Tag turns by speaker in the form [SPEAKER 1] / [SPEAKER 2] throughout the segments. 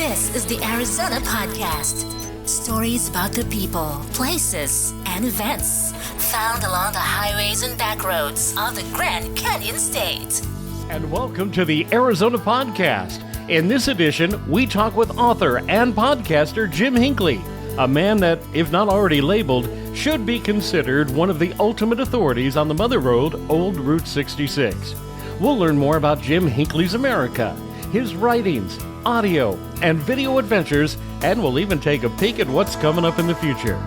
[SPEAKER 1] This is the Arizona Podcast. Stories about the people, places, and events found along the highways and back roads of the Grand Canyon State.
[SPEAKER 2] And welcome to the Arizona Podcast. In this edition, we talk with author and podcaster Jim Hinckley, a man that, if not already labeled, should be considered one of the ultimate authorities on the Mother Road, Old Route 66. We'll learn more about Jim Hinckley's America, his writings, audio, and video adventures, and we'll even take a peek at what's coming up in the future.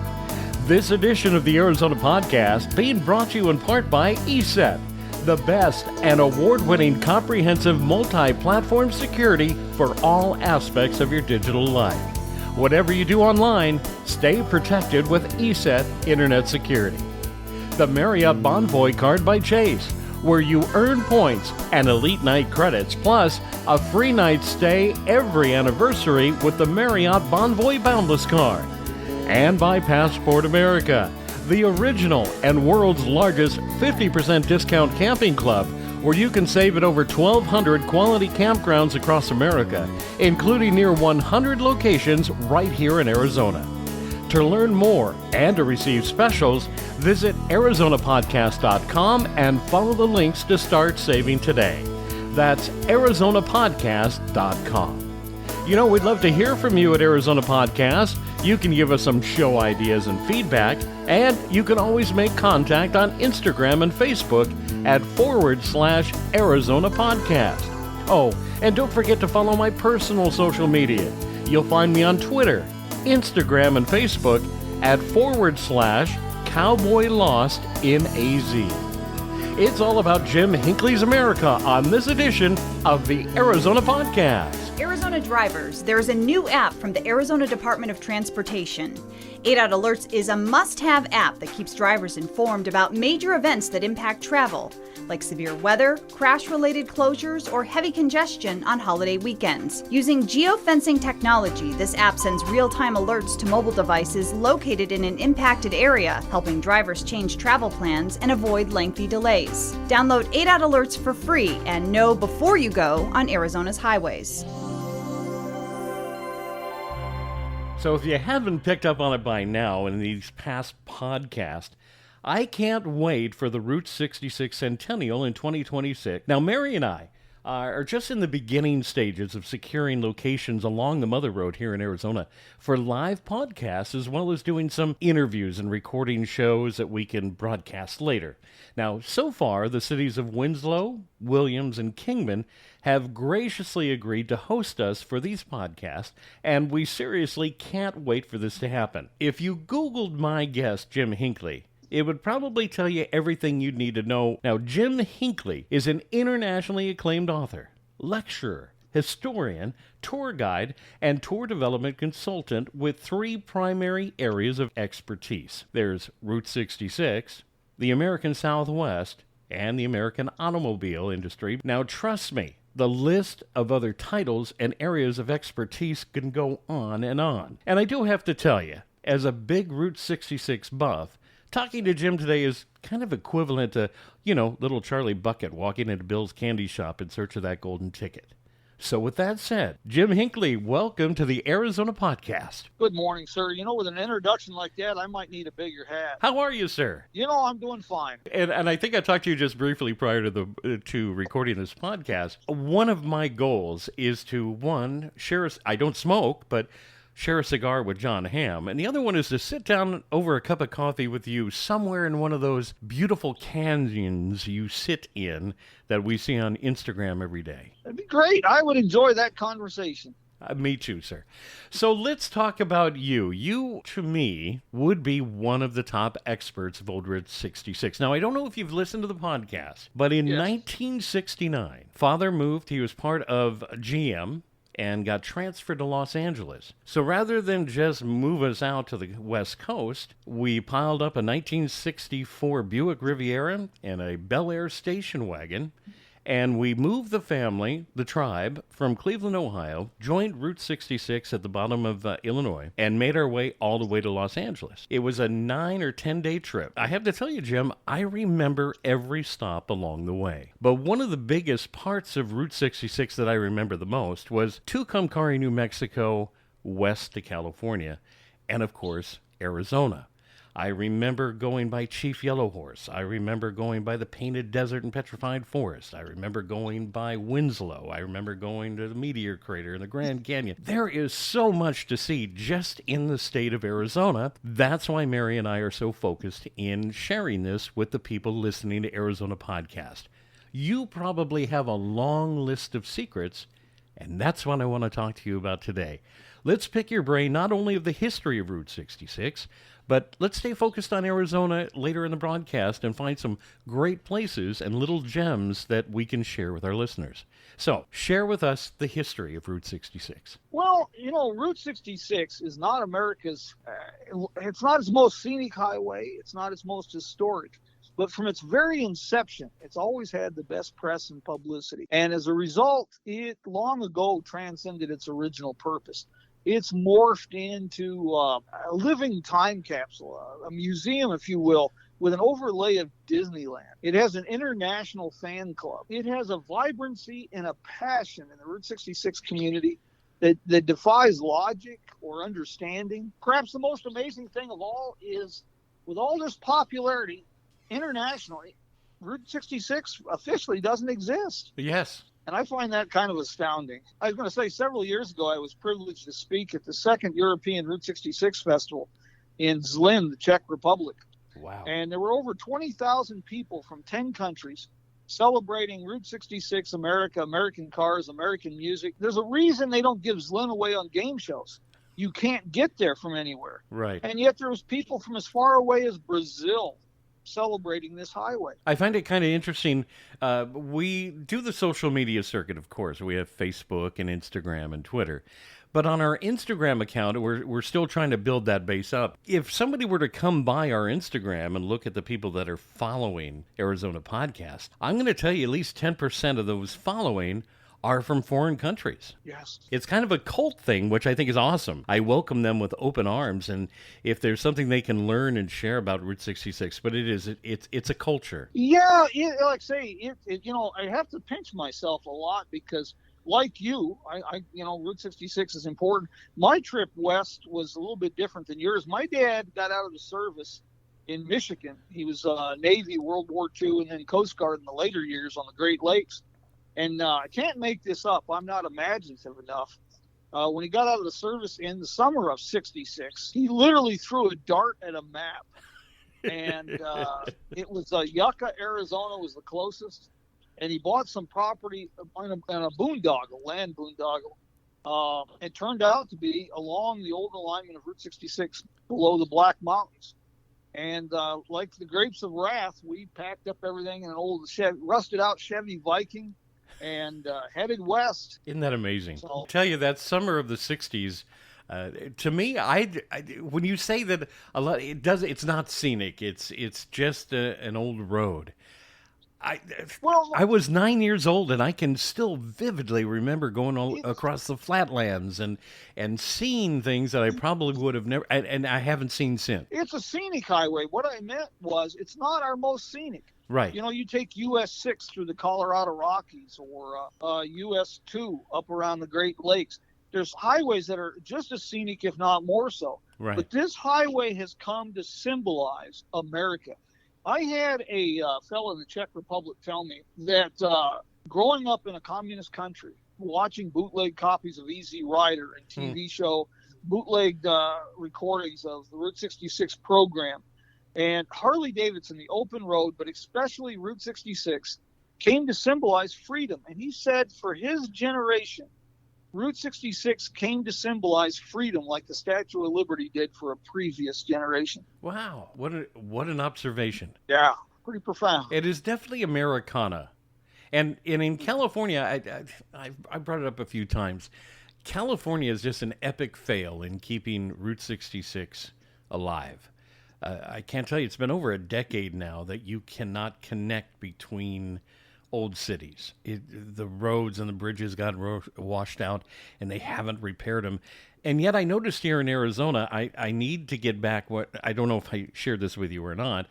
[SPEAKER 2] This edition of the Arizona Podcast being brought to you in part by ESET, the best and award-winning comprehensive multi-platform security for all aspects of your digital life. Whatever you do online, stay protected with ESET Internet Security. The Marriott Bonvoy Card by Chase, where you earn points and elite night credits, plus a free night stay every anniversary with the Marriott Bonvoy Boundless Card. And by Passport America, the original and world's largest 50% discount camping club, where you can save at over 1,200 quality campgrounds across America, including near 100 locations right here in Arizona. To learn more and to receive specials, visit ArizonaPodcast.com and follow the links to start saving today. That's ArizonaPodcast.com. You know, we'd love to hear from you at Arizona Podcast. You can give us some show ideas and feedback, and you can always make contact on Instagram and Facebook at /Arizona Podcast. Oh, and don't forget to follow my personal social media. You'll find me on Twitter, Instagram, and Facebook at /CowboyLostInAZ. It's all about Jim Hinckley's America on this edition of the Arizona Podcast.
[SPEAKER 3] Arizona drivers, there is a new app from the Arizona Department of Transportation. 8 Alerts is a must-have app that keeps drivers informed about major events that impact travel, like severe weather, crash-related closures, or heavy congestion on holiday weekends. Using geofencing technology, this app sends real-time alerts to mobile devices located in an impacted area, helping drivers change travel plans and avoid lengthy delays. Download 8 Alerts for free and know before you go on Arizona's highways.
[SPEAKER 2] So if you haven't picked up on it by now in these past podcasts, I can't wait for the Route 66 Centennial in 2026. Now, Mary and I are just in the beginning stages of securing locations along the Mother Road here in Arizona for live podcasts, as well as doing some interviews and recording shows that we can broadcast later. Now, so far, the cities of Winslow, Williams, and Kingman have graciously agreed to host us for these podcasts, and we seriously can't wait for this to happen. If you Googled my guest, Jim Hinckley, it would probably tell you everything you'd need to know. Now, Jim Hinckley is an internationally acclaimed author, lecturer, historian, tour guide, and tour development consultant with 3 primary areas of expertise. There's Route 66, the American Southwest, and the American automobile industry. Now, trust me, the list of other titles and areas of expertise can go on. And I do have to tell you, as a big Route 66 buff, talking to Jim today is kind of equivalent to, Lil Charlie Bucket walking into Bill's candy shop in search of that golden ticket. So with that said, Jim Hinckley, welcome to the Arizona Podcast.
[SPEAKER 4] Good morning, sir. With an introduction like that, I might need a bigger hat.
[SPEAKER 2] How are you, sir?
[SPEAKER 4] I'm doing fine.
[SPEAKER 2] And I think I talked to you just briefly prior to recording this podcast. One of my goals is to, one, I don't smoke, but share a cigar with John Hamm, and the other one is to sit down over a cup of coffee with you somewhere in one of those beautiful canyons you sit in that we see on Instagram every day.
[SPEAKER 4] That'd be great. I would enjoy that conversation.
[SPEAKER 2] Me too, sir. So let's talk about you. You, to me, would be one of the top experts of Old Route 66. Now, I don't know if you've listened to the podcast, but in 1969, Father moved. He was part of GM and got transferred to Los Angeles. So rather than just move us out to the West Coast, we piled up a 1964 Buick Riviera and a Bel Air station wagon And we moved the family, the tribe, from Cleveland, Ohio, joined Route 66 at the bottom of Illinois, and made our way all the way to Los Angeles. It was a 9 or 10-day trip. I have to tell you, Jim, I remember every stop along the way. But one of the biggest parts of Route 66 that I remember the most was Tucumcari, New Mexico, west to California, and of course, Arizona. I remember going by Chief Yellow Horse. I remember going by the Painted Desert and Petrified Forest. I remember going by Winslow. I remember going to the Meteor Crater and the Grand Canyon. There is so much to see just in the state of Arizona. That's why Mary and I are so focused in sharing this with the people listening to Arizona Podcast. You probably have a long list of secrets, and that's what I want to talk to you about today. Let's pick your brain not only of the history of Route 66, but let's stay focused on Arizona later in the broadcast and find some great places and little gems that we can share with our listeners. So, share with us the history of Route 66.
[SPEAKER 4] Well, Route 66 is not America's, it's not its most scenic highway. It's not its most historic. But from its very inception, it's always had the best press and publicity. And as a result, it long ago transcended its original purpose. It's morphed into a living time capsule, a museum, if you will, with an overlay of Disneyland. It has an international fan club. It has a vibrancy and a passion in the Route 66 community that defies logic or understanding. Perhaps the most amazing thing of all is, with all this popularity internationally, Route 66 officially doesn't exist.
[SPEAKER 2] Yes.
[SPEAKER 4] And I find that kind of astounding. I was going to say, several years ago, I was privileged to speak at the second European Route 66 Festival in Zlin, the Czech Republic.
[SPEAKER 2] Wow.
[SPEAKER 4] And there were over 20,000 people from 10 countries celebrating Route 66, America, American cars, American music. There's a reason they don't give Zlin away on game shows. You can't get there from anywhere.
[SPEAKER 2] Right.
[SPEAKER 4] And yet there was people from as far away as Brazil celebrating this highway.
[SPEAKER 2] I find it kind of interesting. We do the social media circuit, of course. We have Facebook and Instagram and Twitter. But on our Instagram account, we're still trying to build that base up. If somebody were to come by our Instagram and look at the people that are following Arizona Podcast, I'm going to tell you at least 10% of those following are from foreign countries.
[SPEAKER 4] Yes.
[SPEAKER 2] It's kind of a cult thing, which I think is awesome. I welcome them with open arms, and if there's something they can learn and share about Route 66, but it's a culture.
[SPEAKER 4] Yeah, like I say, I have to pinch myself a lot because, like you, I Route 66 is important. My trip west was a little bit different than yours. My dad got out of the service in Michigan. He was Navy, World War II, and then Coast Guard in the later years on the Great Lakes. And I can't make this up. I'm not imaginative enough. When he got out of the service in the summer of '66, he literally threw a dart at a map. And it was Yucca, Arizona was the closest. And he bought some property on a boondoggle, land boondoggle. It turned out to be along the old alignment of Route 66 below the Black Mountains. And like the grapes of wrath, we packed up everything in an old rusted out Chevy Viking and headed west.
[SPEAKER 2] Isn't that amazing?
[SPEAKER 4] So,
[SPEAKER 2] I'll tell you, that summer of the 60s, to me, I when you say that a lot, it's not scenic. It's just an old road. I was 9 years old, and I can still vividly remember going all across the flatlands and seeing things that I probably would have never, and I haven't seen since.
[SPEAKER 4] It's a scenic highway. What I meant was, it's not our most scenic.
[SPEAKER 2] Right.
[SPEAKER 4] You take US 6 through the Colorado Rockies or US 2 up around the Great Lakes. There's highways that are just as scenic, if not more so.
[SPEAKER 2] Right.
[SPEAKER 4] But this highway has come to symbolize America. I had a fellow in the Czech Republic tell me that growing up in a communist country, watching bootleg copies of Easy Rider and TV show, bootlegged recordings of the Route 66 program, and Harley Davidson, the open road, but especially Route 66, came to symbolize freedom. And he said for his generation, Route 66 came to symbolize freedom like the Statue of Liberty did for a previous generation.
[SPEAKER 2] Wow, what an observation.
[SPEAKER 4] Yeah, pretty profound.
[SPEAKER 2] It is definitely Americana. And in California, I brought it up a few times, California is just an epic fail in keeping Route 66 alive. I can't tell you, it's been over a decade now that you cannot connect between old cities. The roads and the bridges got washed out, and they haven't repaired them. And yet I noticed here in Arizona, I need to get back I don't know if I shared this with you or not.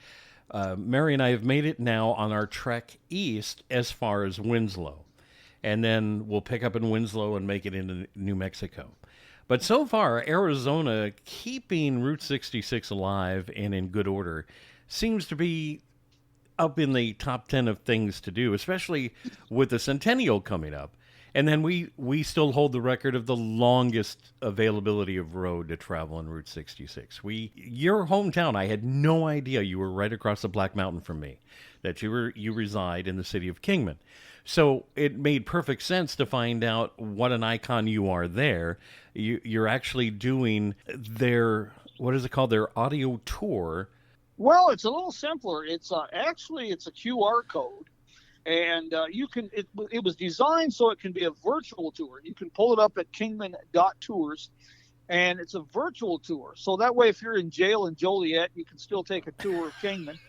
[SPEAKER 2] Mary and I have made it now on our trek east as far as Winslow. And then we'll pick up in Winslow and make it into New Mexico. But so far, Arizona keeping Route 66 alive and in good order seems to be up in the top 10 of things to do, especially with the Centennial coming up. And then we still hold the record of the longest availability of road to travel on Route 66. Your hometown, I had no idea you were right across the Black Mountain from me, that you reside in the city of Kingman. So it made perfect sense to find out what an icon you are there. You're actually doing their, what is it called, their audio tour.
[SPEAKER 4] Well, it's a little simpler. It's actually a QR code, and you can. It was designed so it can be a virtual tour. You can pull it up at Kingman.tours, and it's a virtual tour. So that way, if you're in jail in Joliet, you can still take a tour of Kingman,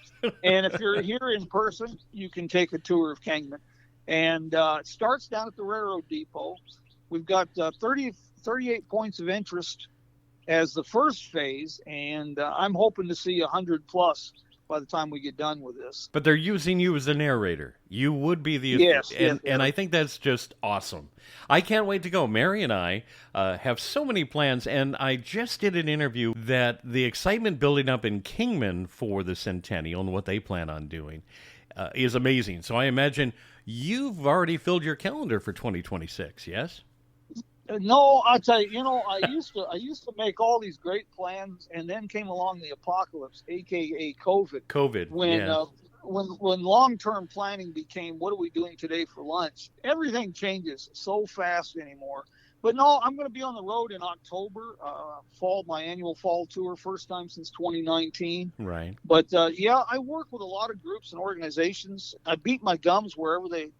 [SPEAKER 4] and if you're here in person, you can take a tour of Kingman. And it starts down at the railroad depot. We've got 38 points of interest as the first phase, and I'm hoping to see 100 plus by the time we get done with this.
[SPEAKER 2] But they're using you as the narrator. You would be the
[SPEAKER 4] yes,
[SPEAKER 2] and I think that's just awesome. I can't wait to go. Mary and I have so many plans, and I just did an interview that the excitement building up in Kingman for the Centennial and what they plan on doing is amazing. So I imagine you've already filled your calendar for 2026, yes?
[SPEAKER 4] No, I'll tell you. I used to make all these great plans, and then came along the apocalypse, aka COVID.
[SPEAKER 2] COVID.
[SPEAKER 4] When long-term planning became, what are we doing today for lunch? Everything changes so fast anymore. But no, I'm going to be on the road in October, my annual fall tour, first time since 2019.
[SPEAKER 2] Right.
[SPEAKER 4] But yeah, I work with a lot of groups and organizations. I beat my gums wherever they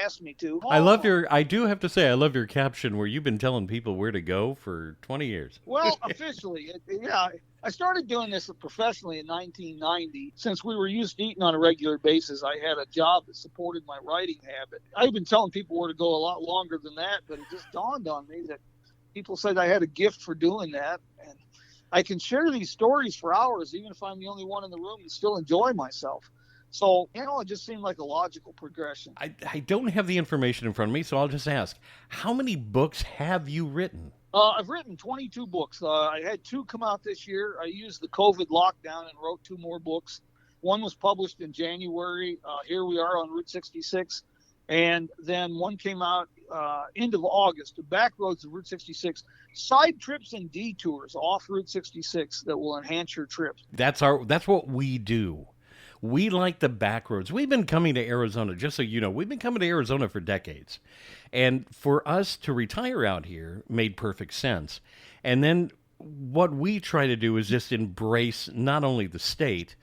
[SPEAKER 4] asked me to.
[SPEAKER 2] I do have to say, I love your caption where you've been telling people where to go for 20 years.
[SPEAKER 4] Well, officially, yeah. I started doing this professionally in 1990. Since we were used to eating on a regular basis, I had a job that supported my writing habit. I've been telling people where to go a lot longer than that, but it just dawned on me that people said I had a gift for doing that. And I can share these stories for hours, even if I'm the only one in the room, and still enjoy myself. So, it just seemed like a logical progression.
[SPEAKER 2] I don't have the information in front of me, so I'll just ask, how many books have you written?
[SPEAKER 4] I've written 22 books. I had 2 come out this year. I used the COVID lockdown and wrote 2 more books. One was published in January. Here we are on Route 66. And then one came out end of August, the back roads of Route 66, side trips and detours off Route 66 that will enhance your trip.
[SPEAKER 2] That's what we do. We like the back roads. We've been coming to Arizona, just so you know, we've been coming to Arizona for decades. And for us to retire out here made perfect sense. And then what we try to do is just embrace not only the state,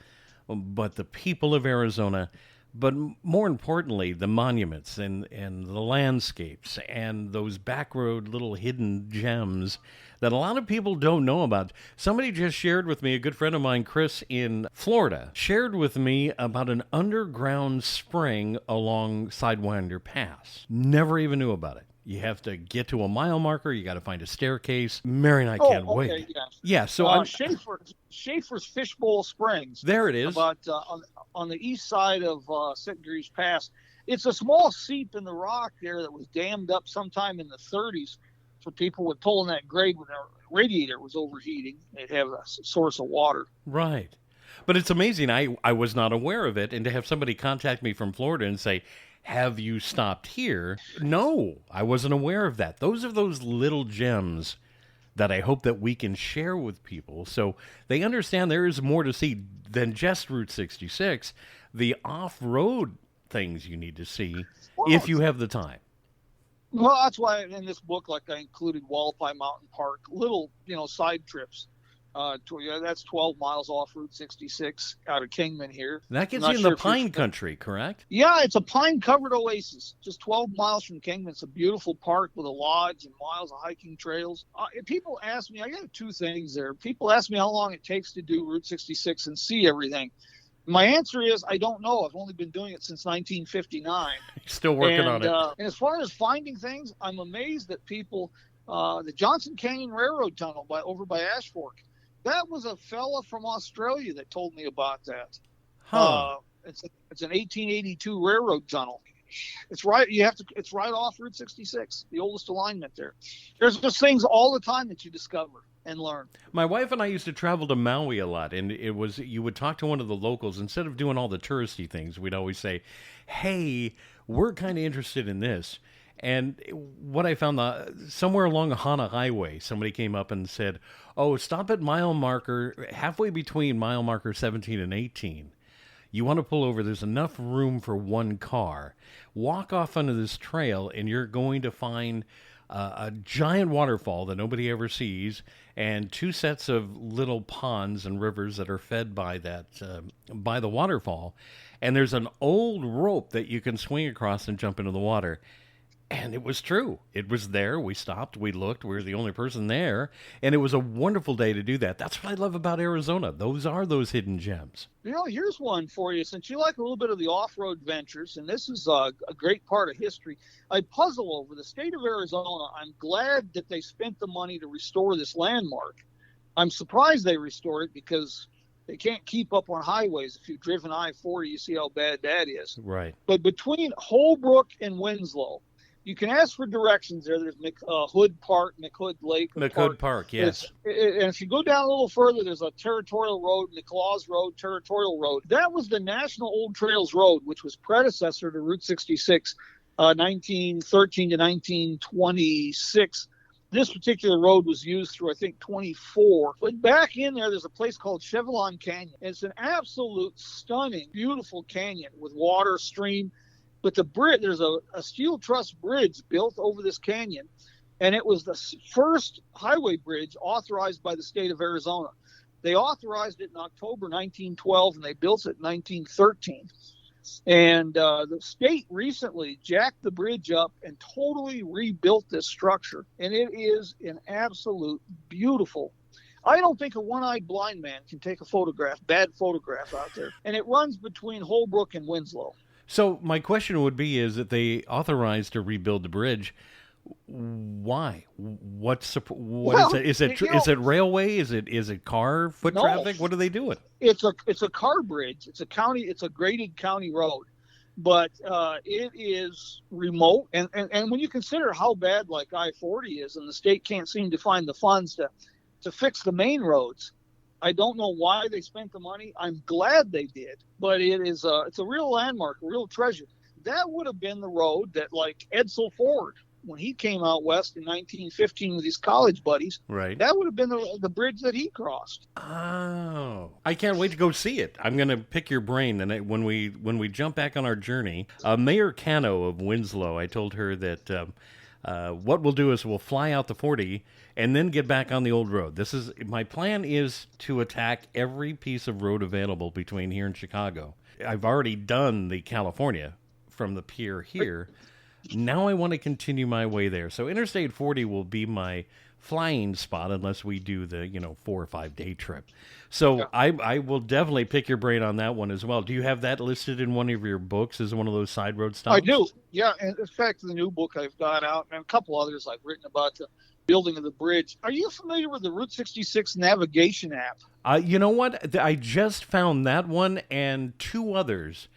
[SPEAKER 2] but the people of Arizona, but more importantly, the monuments and the landscapes and those back road little hidden gems that a lot of people don't know about. Somebody just shared with me, a good friend of mine, Chris in Florida, shared with me about an underground spring along Sidewinder Pass. Never even knew about it. You have to get to a mile marker. You got to find a staircase. Mary and I can't wait. Yeah. So
[SPEAKER 4] Schaefer's Fishbowl Springs.
[SPEAKER 2] There it is.
[SPEAKER 4] About on the east side of Sitgreaves Pass. It's a small seep in the rock there that was dammed up sometime in the 30s for people with pulling that grade when their radiator was overheating. They'd have a source of water.
[SPEAKER 2] Right. But it's amazing. I was not aware of it, and to have somebody contact me from Florida and say, have you stopped here? No, I wasn't aware of that. Those are those little gems that I hope that we can share with people so they understand there is more to see than just Route 66, the off-road things you need to see if you have the time.
[SPEAKER 4] Well, that's why in this book, like I included Wallapai Mountain Park, little, side trips. That's 12 miles off Route 66 out of Kingman here.
[SPEAKER 2] That gets you in the pine country, correct?
[SPEAKER 4] Yeah, it's a pine-covered oasis, just 12 miles from Kingman. It's a beautiful park with a lodge and miles of hiking trails. People ask me, I got 2 things there. People ask me how long it takes to do Route 66 and see everything. My answer is I don't know. I've only been doing it since 1959.
[SPEAKER 2] Still working on it.
[SPEAKER 4] And as far as finding things, I'm amazed that people, the Johnson Canyon Railroad Tunnel over by Ash Fork, that was a fella from Australia that told me about that.
[SPEAKER 2] Huh.
[SPEAKER 4] It's an 1882 railroad tunnel. It's right. It's right off Route 66, the oldest alignment there. There's just things all the time that you discover and learn.
[SPEAKER 2] My wife and I used to travel to Maui a lot, and you would talk to one of the locals. Instead of doing all the touristy things, we'd always say, hey, we're kind of interested in this. And what I found, somewhere along the Hana Highway, somebody came up and said, oh, stop at mile marker, halfway between mile marker 17 and 18. You want to pull over, there's enough room for one car. Walk off onto this trail, and you're going to find a giant waterfall that nobody ever sees, and two sets of little ponds and rivers that are fed by by the waterfall. And there's an old rope that you can swing across and jump into the water. And it was true. It was there. We stopped. We looked. We were the only person there. And it was a wonderful day to do that. That's what I love about Arizona. Those are those hidden gems.
[SPEAKER 4] Here's one for you. Since you like a little bit of the off-road ventures, and this is a great part of history, I puzzle over the state of Arizona. I'm glad that they spent the money to restore this landmark. I'm surprised they restored it because they can't keep up on highways. If you've driven I-40, you see how bad that is.
[SPEAKER 2] Right.
[SPEAKER 4] But between Holbrook and Winslow, you can ask for directions there. There's McHood Park, McHood Lake.
[SPEAKER 2] McHood Park, yes.
[SPEAKER 4] And if you go down a little further, there's a Territorial Road, McLaws Road, Territorial Road. That was the National Old Trails Road, which was predecessor to Route 66, 1913 to 1926. This particular road was used through, I think, 24. But back in there's a place called Chevelon Canyon. It's an absolute stunning, beautiful canyon with water, stream. But the bridge, there's a steel truss bridge built over this canyon, and it was the first highway bridge authorized by the state of Arizona. They authorized it in October 1912, and they built it in 1913. And the state recently jacked the bridge up and totally rebuilt this structure, and it is an absolute beautiful. I don't think a one-eyed blind man can take a bad photograph out there. And it runs between Holbrook and Winslow.
[SPEAKER 2] So my question would be, is that they authorized to rebuild the bridge. Why? What is it? Is it railway? Is it car foot traffic? What are they doing?
[SPEAKER 4] It's a car bridge. It's a graded county road, but it is remote. And when you consider how bad like I-40 is, and the state can't seem to find the funds to fix the main roads, I don't know why they spent the money. I'm glad they did, but it's a real landmark, a real treasure. That would have been the road that, like Edsel Ford, when he came out west in 1915 with his college buddies,
[SPEAKER 2] right? That
[SPEAKER 4] would have been the bridge that he crossed.
[SPEAKER 2] Oh, I can't wait to go see it. I'm going to pick your brain, and when we jump back on our journey, Mayor Cano of Winslow, I told her that what we'll do is we'll fly out the 40 and then get back on the old road. My plan is to attack every piece of road available between here and Chicago. I've already done the California from the pier here. Now I want to continue my way there. So Interstate 40 will be my flying spot unless we do the 4 or 5 day trip. So yeah. I will definitely pick your brain on that one as well. Do you have that listed in one of your books as one of those side road stops?
[SPEAKER 4] I do. Yeah, and in fact, the new book I've got out, and a couple others I've written about the building of the bridge. Are you familiar with the Route 66 navigation app?
[SPEAKER 2] You know what? I just found that one and 2 others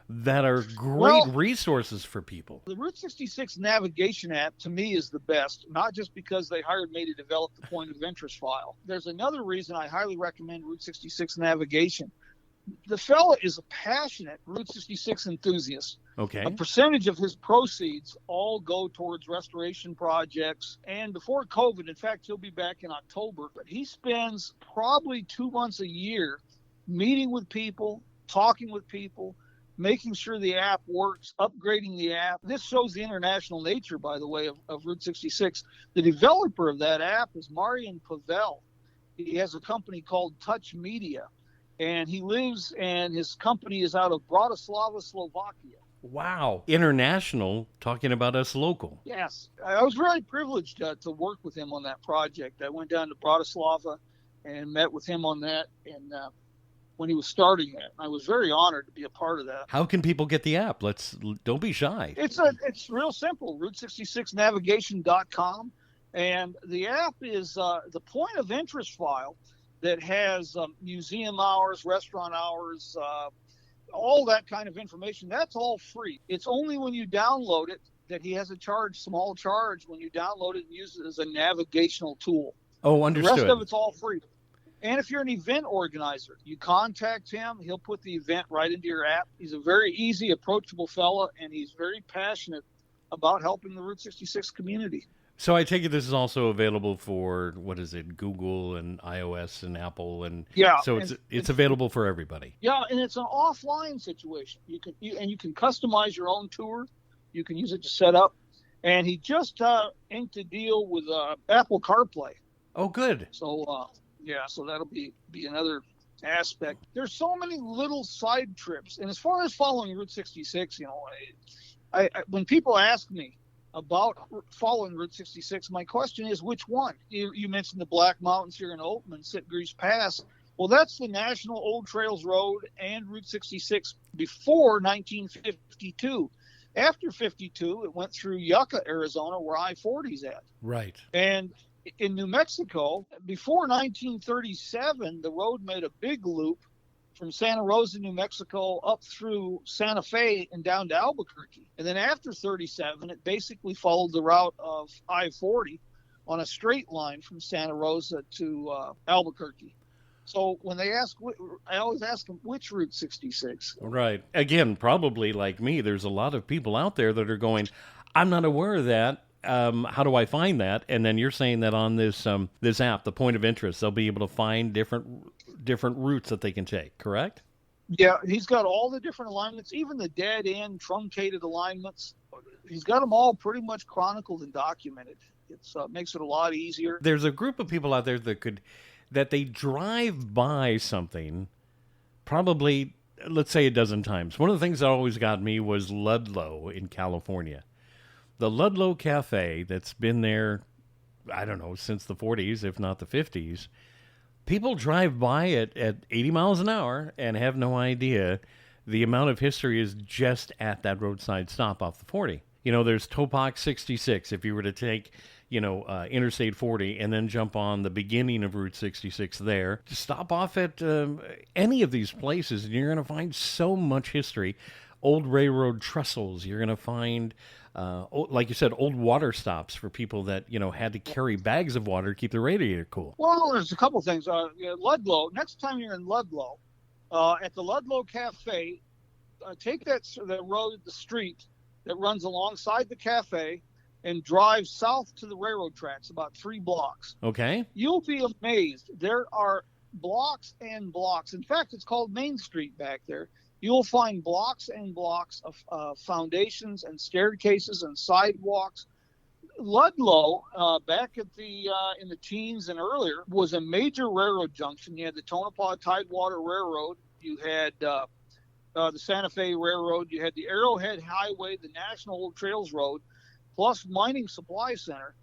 [SPEAKER 2] that are great resources for people.
[SPEAKER 4] The Route 66 navigation app, to me, is the best, not just because they hired me to develop the point of interest file. There's another reason I highly recommend Route 66 navigation. The fella is a passionate Route 66 enthusiast.
[SPEAKER 2] Okay.
[SPEAKER 4] A percentage of his proceeds all go towards restoration projects. And before COVID, in fact, he'll be back in October, but he spends probably 2 months a year meeting with people, talking with people, making sure the app works, upgrading the app. This shows the international nature, by the way, of Route 66. The developer of that app is Marian Pavel. He has a company called Touch Media, and he lives and his company is out of Bratislava, Slovakia.
[SPEAKER 2] Wow. International, talking about us local.
[SPEAKER 4] Yes. I was very privileged to work with him on that project. I went down to Bratislava and met with him on that, and when he was starting that. I was very honored to be a part of that.
[SPEAKER 2] How can people get the app? Don't be shy.
[SPEAKER 4] It's real simple. Route66navigation.com, and the app is the point of interest file that has museum hours, restaurant hours, all that kind of information. That's all free. It's only when you download it that he has a small charge when you download it and use it as a navigational tool.
[SPEAKER 2] Oh, understood.
[SPEAKER 4] The rest of it's all free. And if you're an event organizer, you contact him. He'll put the event right into your app. He's a very easy, approachable fella, and he's very passionate about helping the Route 66 community.
[SPEAKER 2] So I take it this is also available for, Google and iOS and Apple, and
[SPEAKER 4] yeah.
[SPEAKER 2] So it's available for everybody.
[SPEAKER 4] Yeah, and it's an offline situation. You can customize your own tour. You can use it to set up. And he just inked a deal with Apple CarPlay.
[SPEAKER 2] Oh, good.
[SPEAKER 4] So so that'll be another aspect. There's so many little side trips, and as far as following Route 66, I when people ask me about following Route 66, my question is, which one? You mentioned the Black Mountains here in Oatman, Sitgreaves Pass. Well, that's the National Old Trails Road and Route 66 before 1952. After 52, it went through Yucca, Arizona, where I-40's at.
[SPEAKER 2] Right.
[SPEAKER 4] And in New Mexico, before 1937, the road made a big loop from Santa Rosa, New Mexico, up through Santa Fe and down to Albuquerque. And then after 37, it basically followed the route of I-40 on a straight line from Santa Rosa to Albuquerque. So when they ask, I always ask them, which Route 66?
[SPEAKER 2] Right. Again, probably like me, there's a lot of people out there that are going, I'm not aware of that. How do I find that? And then you're saying that on this app, the point of interest, they'll be able to find different routes that they can take, correct?
[SPEAKER 4] Yeah, he's got all the different alignments, even the dead end, truncated alignments. He's got them all pretty much chronicled and documented. It makes it a lot easier.
[SPEAKER 2] There's a group of people out there that they drive by something probably, let's say, a dozen times. One of the things that always got me was Ludlow in California. The Ludlow Cafe that's been there, I don't know, since the 40s, if not the 50s. People drive by it at 80 miles an hour and have no idea the amount of history is just at that roadside stop off the 40. There's Topak 66. If you were to take, Interstate 40 and then jump on the beginning of Route 66 there, just stop off at any of these places and you're going to find so much history. Old railroad trestles. You're going to find, like you said, old water stops for people that, had to carry bags of water to keep the radiator cool.
[SPEAKER 4] Well, there's a couple of things. Ludlow, next time you're in Ludlow, at the Ludlow Cafe, take the road, the street that runs alongside the cafe and drive south to the railroad tracks, about 3 blocks.
[SPEAKER 2] Okay.
[SPEAKER 4] You'll be amazed. There are blocks and blocks. In fact, it's called Main Street back there. You'll find blocks and blocks of foundations and staircases and sidewalks. Ludlow, back at in the teens and earlier, was a major railroad junction. You had the Tonopah Tidewater Railroad. You had the Santa Fe Railroad. You had the Arrowhead Highway, the National Old Trails Road, plus Mining Supply Center.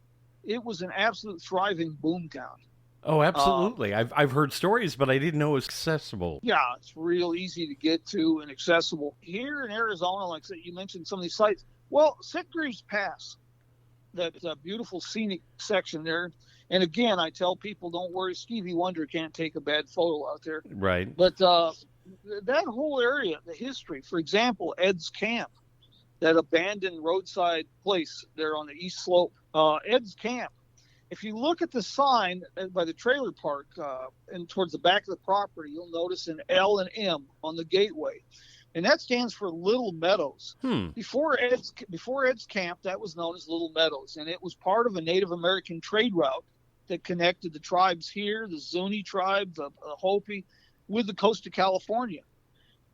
[SPEAKER 4] It was an absolute thriving boomtown.
[SPEAKER 2] Oh, absolutely. I've heard stories, but I didn't know it was accessible.
[SPEAKER 4] Yeah, it's real easy to get to and accessible. Here in Arizona, like you mentioned some of these sites. Well, Sitgreaves Pass, that beautiful scenic section there. And again, I tell people, don't worry, Stevie Wonder can't take a bad photo out there.
[SPEAKER 2] Right.
[SPEAKER 4] But that whole area, the history, for example, Ed's Camp, that abandoned roadside place there on the east slope, Ed's Camp. If you look at the sign by the trailer park and towards the back of the property, you'll notice an L and M on the gateway. And that stands for Little Meadows. Before Ed's Camp, that was known as Little Meadows. And it was part of a Native American trade route that connected the tribes here, the Zuni tribe, the Hopi, with the coast of California.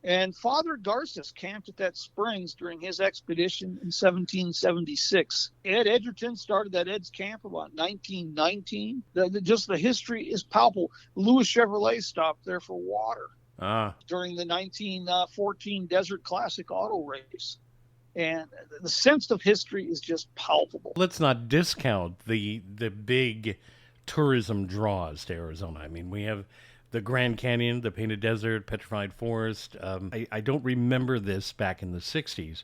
[SPEAKER 4] And Father Garces camped at that springs during his expedition in 1776. Ed Edgerton started that Ed's Camp about 1919. Just the history is palpable. Louis Chevrolet stopped there for water during the 1914 Desert Classic Auto Race. And the sense of history is just palpable.
[SPEAKER 2] Let's not discount the big tourism draws to Arizona. I mean, we have the Grand Canyon, the Painted Desert, Petrified Forest. I don't remember this back in the 60s.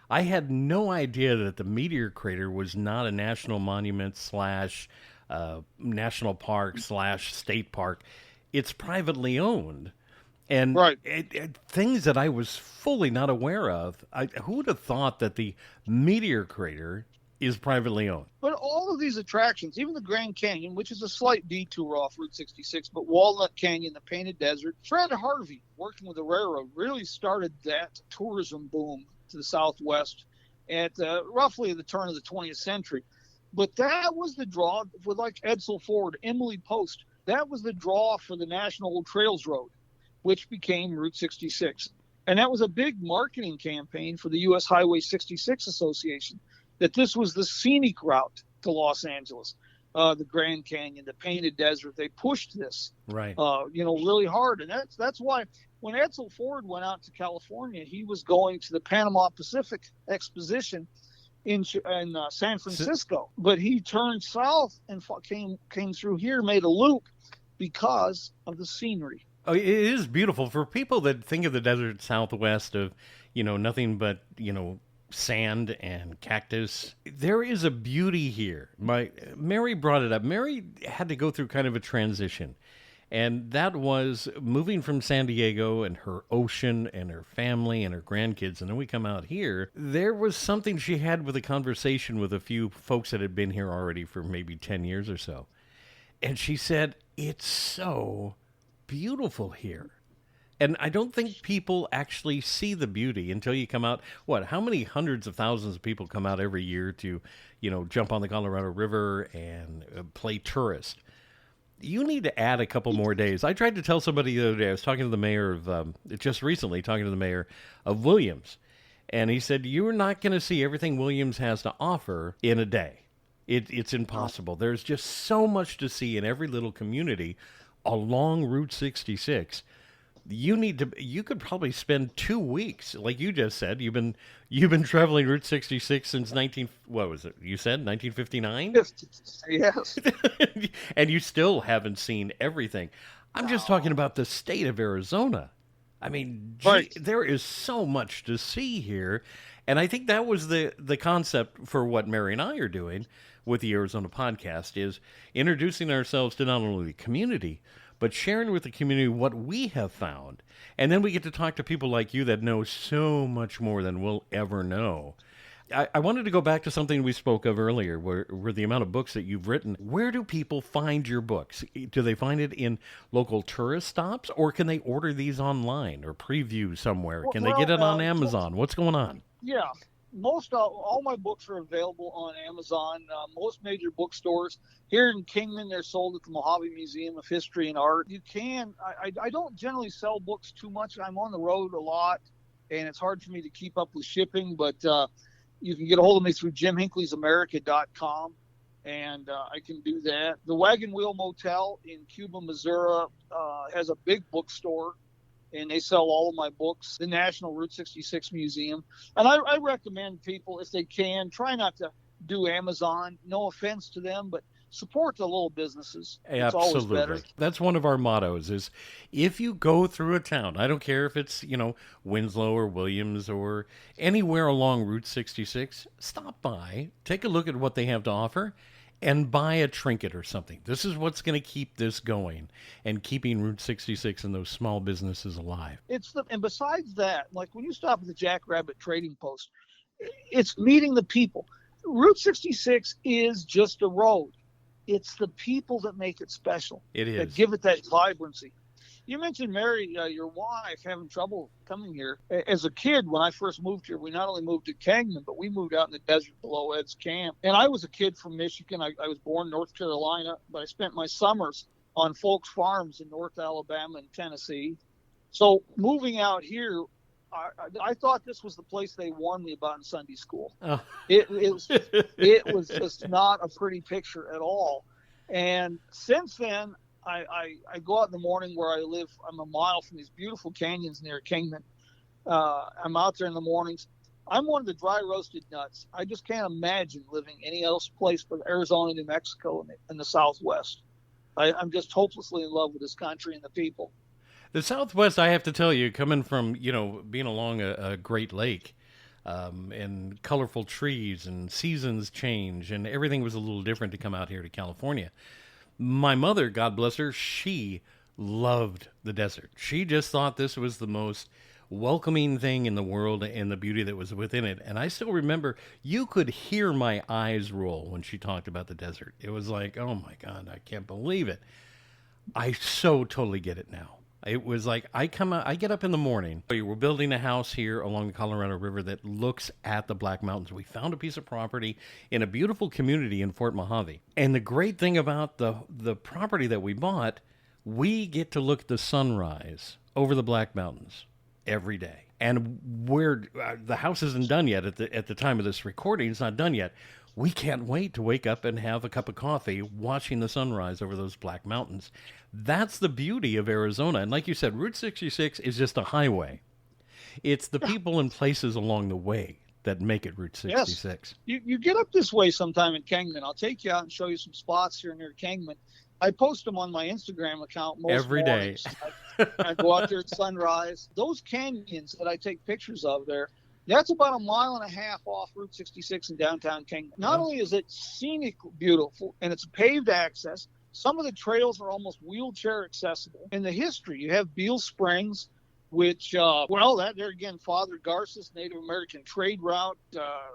[SPEAKER 2] I had no idea that the meteor crater was not a national monument slash national park slash state park. It's privately owned. And
[SPEAKER 4] Right.
[SPEAKER 2] Things that I was fully not aware of. Who would have thought that the meteor crater is privately owned?
[SPEAKER 4] But all of these attractions, even the Grand Canyon, which is a slight detour off Route 66, but Walnut Canyon, the Painted Desert, Fred Harvey, working with the railroad, really started that tourism boom to the Southwest at roughly the turn of the 20th century. But that was the draw with like Edsel Ford, Emily Post. That was the draw for the National Old Trails Road, which became Route 66. And that was a big marketing campaign for the U.S. Highway 66 Association, that this was the scenic route to Los Angeles. The Grand Canyon, the Painted Desert, they pushed this,
[SPEAKER 2] Right.
[SPEAKER 4] Really hard. And that's why when Edsel Ford went out to California, he was going to the Panama Pacific Exposition in San Francisco. But he turned south and came through here, made a loop because of the scenery.
[SPEAKER 2] Oh, it is beautiful. For people that think of the desert Southwest of, nothing but, sand and cactus, there is a beauty here. Mary brought it up. Mary had to go through kind of a transition, and that was moving from San Diego and her ocean and her family and her grandkids, and then we come out here. There was something she had with a conversation with a few folks that had been here already for maybe 10 years or so, and she said, it's so beautiful here. And I don't think people actually see the beauty until you come out. How many hundreds of thousands of people come out every year to, jump on the Colorado River and play tourist? You need to add a couple more days. I tried to tell somebody the other day, I was talking to the mayor of, just recently, talking to the mayor of Williams. And he said, you're not going to see everything Williams has to offer in a day. It's impossible. There's just so much to see in every little community along Route 66. You could probably spend 2 weeks, like you just said. You've been traveling Route 66 since what was it? You said 1959?
[SPEAKER 4] Yes.
[SPEAKER 2] And you still haven't seen everything. I'm just talking about the state of Arizona. I mean,
[SPEAKER 4] Right.
[SPEAKER 2] There is so much to see here. And I think that was the concept for what Mary and I are doing with the Arizona podcast, is introducing ourselves to not only the community, but sharing with the community what we have found. And then we get to talk to people like you that know so much more than we'll ever know. I wanted to go back to something we spoke of earlier, where the amount of books that you've written. Where do people find your books? Do they find it in local tourist stops, or can they order these online or preview somewhere? Can they get it on Amazon? What's going on?
[SPEAKER 4] Yeah. All my books are available on Amazon. Most major bookstores here in Kingman, they're sold at the Mojave Museum of History and Art. You can. I don't generally sell books too much. I'm on the road a lot, and it's hard for me to keep up with shipping. But you can get a hold of me through JimHinkley'sAmerica.com, and I can do that. The Wagon Wheel Motel in Cuba, Missouri, has a big bookstore, and they sell all of my books. The National Route 66 Museum. And I recommend people, if they can, try not to do Amazon. No offense to them, but support the little businesses. It's always better.
[SPEAKER 2] That's one of our mottos, is if you go through a town, I don't care if it's, Winslow or Williams or anywhere along Route 66, stop by, take a look at what they have to offer, and buy a trinket or something. This is what's going to keep this going and keeping Route 66 and those small businesses alive.
[SPEAKER 4] And besides that, like when you stop at the Jackrabbit Trading Post, it's meeting the people. Route 66 is just a road. It's the people that make it special.
[SPEAKER 2] It is.
[SPEAKER 4] That give it that vibrancy. You mentioned Mary, your wife, having trouble coming here. As a kid, when I first moved here, we not only moved to Kingman, but we moved out in the desert below Ed's Camp. And I was a kid from Michigan. I was born in North Carolina, but I spent my summers on folks' farms in North Alabama and Tennessee. So moving out here, I thought this was the place they warned me about in Sunday school.
[SPEAKER 2] Oh.
[SPEAKER 4] It was just not a pretty picture at all. And since then, I go out in the morning where I live. I'm a mile from these beautiful canyons near Kingman. I'm out there in the mornings. I'm one of the dry roasted nuts. I just can't imagine living any else place but Arizona, New Mexico, and the Southwest. I'm just hopelessly in love with this country and the people.
[SPEAKER 2] The Southwest, I have to tell you, coming from, being along a Great Lake, and colorful trees and seasons change and everything was a little different to come out here to California. My mother, God bless her, she loved the desert. She just thought this was the most welcoming thing in the world and the beauty that was within it. And I still remember you could hear my eyes roll when she talked about the desert. It was like, oh my God, I can't believe it. I so totally get it now. It was like I get up in the morning. We're building a house here along the Colorado River that looks at the Black Mountains. We found a piece of property in a beautiful community in Fort Mojave. And the great thing about the property that we bought, we get to look at the sunrise over the Black Mountains every day. And the house isn't done yet at the time of this recording. It's not done yet. We can't wait to wake up and have a cup of coffee watching the sunrise over those Black Mountains. That's the beauty of Arizona. And like you said, Route 66 is just a highway. It's the people and places along the way that make it Route 66.
[SPEAKER 4] Yes. You get up this way sometime in Kingman. I'll take you out and show you some spots here near Kingman. I post them on my Instagram account
[SPEAKER 2] every day.
[SPEAKER 4] I go out there at sunrise. Those canyons that I take pictures of there, that's about a mile and a half off Route 66 in downtown Kingman. Not only is it scenic beautiful, and it's paved access, some of the trails are almost wheelchair accessible. In the history, you have Beale Springs, which, there again, Father Garces, Native American trade route,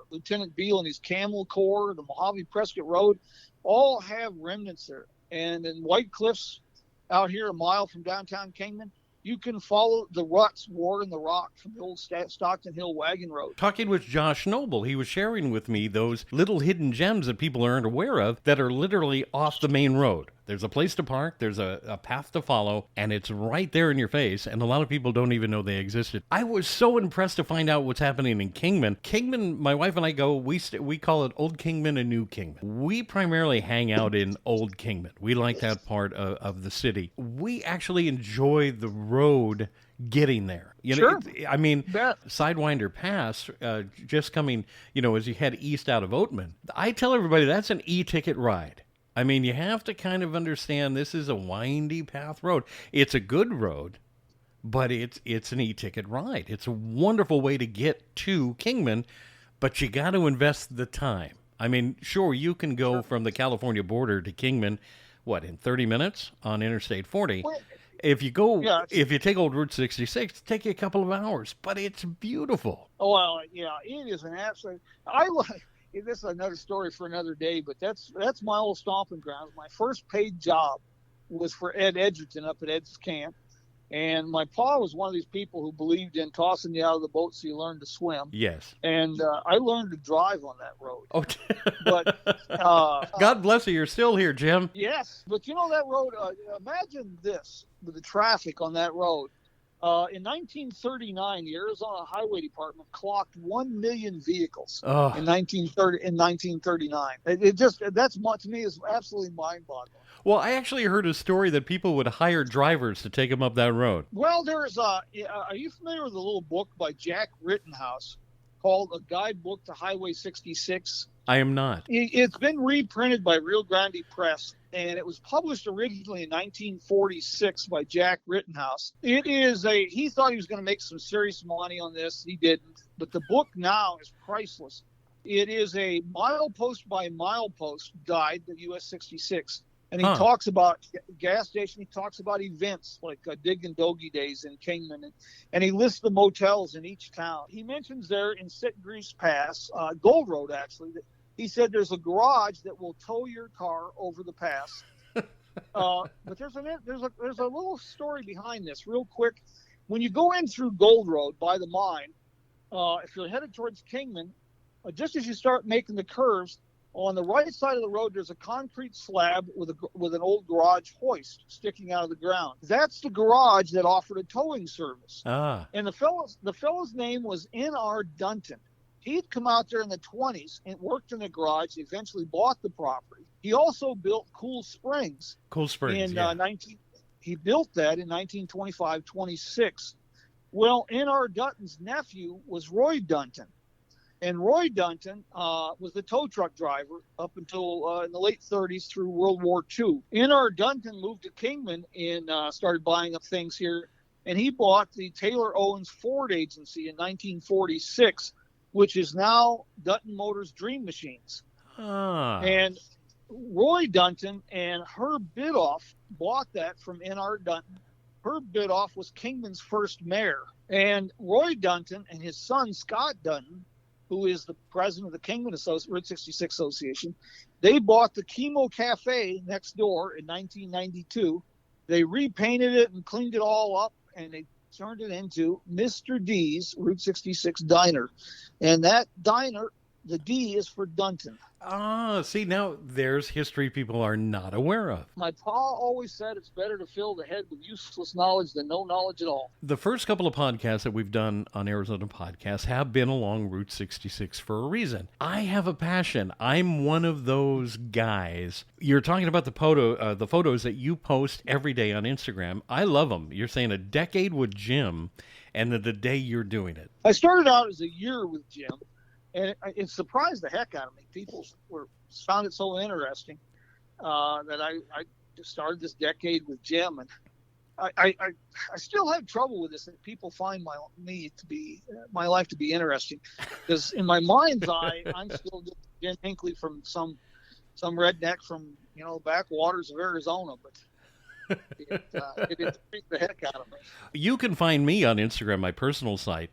[SPEAKER 4] Lieutenant Beale and his Camel Corps, the Mojave Prescott Road, all have remnants there. And in White Cliffs, out here a mile from downtown Kingman, you can follow the ruts worn in the rock from the old Stockton Hill Wagon Road.
[SPEAKER 2] Talking with Josh Noble, he was sharing with me those little hidden gems that people aren't aware of that are literally off the main road. There's a place to park, there's a path to follow, and it's right there in your face, and a lot of people don't even know they existed. I was so impressed to find out what's happening in Kingman. Kingman, my wife and I go, we call it Old Kingman and New Kingman. We primarily hang out in Old Kingman. We like that part of the city. We actually enjoy the road getting there.
[SPEAKER 4] Sure.
[SPEAKER 2] Sidewinder Pass, just coming, as you head east out of Oatman, I tell everybody that's an e-ticket ride. I mean, you have to kind of understand this is a windy path road. It's a good road, but it's an e-ticket ride. It's a wonderful way to get to Kingman, but you got to invest the time. I mean, sure, you can go from the California border to Kingman, in 30 minutes on Interstate 40. If you take old Route 66, it'll take you a couple of hours, but it's beautiful.
[SPEAKER 4] Oh, well, yeah, it is an absolute. This is another story for another day, but that's my old stomping grounds. My first paid job was for Ed Edgerton up at Ed's camp. And my pa was one of these people who believed in tossing you out of the boat so you learn to swim.
[SPEAKER 2] Yes.
[SPEAKER 4] And I learned to drive on that road.
[SPEAKER 2] Oh,
[SPEAKER 4] but
[SPEAKER 2] God bless you. You're still here, Jim.
[SPEAKER 4] Yes. But that road, imagine this with the traffic on that road. In 1939, the Arizona Highway Department clocked 1 million vehicles in 1939. That's to me is absolutely mind-boggling.
[SPEAKER 2] Well, I actually heard a story that people would hire drivers to take them up that road.
[SPEAKER 4] Well, there's are you familiar with a little book by Jack Rittenhouse called A Guidebook to Highway 66?
[SPEAKER 2] I am not.
[SPEAKER 4] It's been reprinted by Rio Grande Press, and it was published originally in 1946 by Jack Rittenhouse. He thought he was going to make some serious money on this. He didn't. But the book now is priceless. It is a milepost by milepost guide to US 66. And he talks about gas station. He talks about events like Dig and Dogie Days in Kingman. And he lists the motels in each town. He mentions there in Sitgreaves Pass, Gold Road actually, that he said there's a garage that will tow your car over the pass. But there's a little story behind this real quick. When you go in through Gold Road by the mine, if you're headed towards Kingman, just as you start making the curves, on the right side of the road, there's a concrete slab with an old garage hoist sticking out of the ground. That's the garage that offered a towing service. And the fellow's name was N.R. Dunton. He'd come out there in the 20s and worked in the garage. He eventually bought the property. He also built Cool Springs. He built that in 1925-26. Well, N.R. Dunton's nephew was Roy Dunton. And Roy Dunton was the tow truck driver up until in the late 30s through World War II. N.R. Dunton moved to Kingman and started buying up things here. And he bought the Taylor Owens Ford Agency in 1946, which is now Dunton Motors Dream Machines. And Roy Dunton and Herb Bidoff bought that from N.R. Dunton. Herb Bidoff was Kingman's first mayor. And Roy Dunton and his son, Scott Dunton, who is the president of the Kingman Route 66 Association, they bought the Chemo Cafe next door in 1992. They repainted it and cleaned it all up, and they turned it into Mr. D's Route 66 Diner. And that diner, the D is for Dunton.
[SPEAKER 2] See, now there's history people are not aware of.
[SPEAKER 4] My pa always said it's better to fill the head with useless knowledge than no knowledge at all.
[SPEAKER 2] The first couple of podcasts that we've done on Arizona Podcasts have been along Route 66 for a reason. I have a passion. I'm one of those guys. You're talking about the photos that you post every day on Instagram. I love them. You're saying a decade with Jim, and the day you're doing it.
[SPEAKER 4] I started out as a year with Jim. And it surprised the heck out of me. People found it so interesting that I started this decade with Jim. And I still have trouble with this, that people find my life to be interesting. Because in my mind's eye, I'm still just Jim Hinckley from some redneck from, backwaters of Arizona. But it intrigued the heck out of me.
[SPEAKER 2] You can find me on Instagram, my personal site.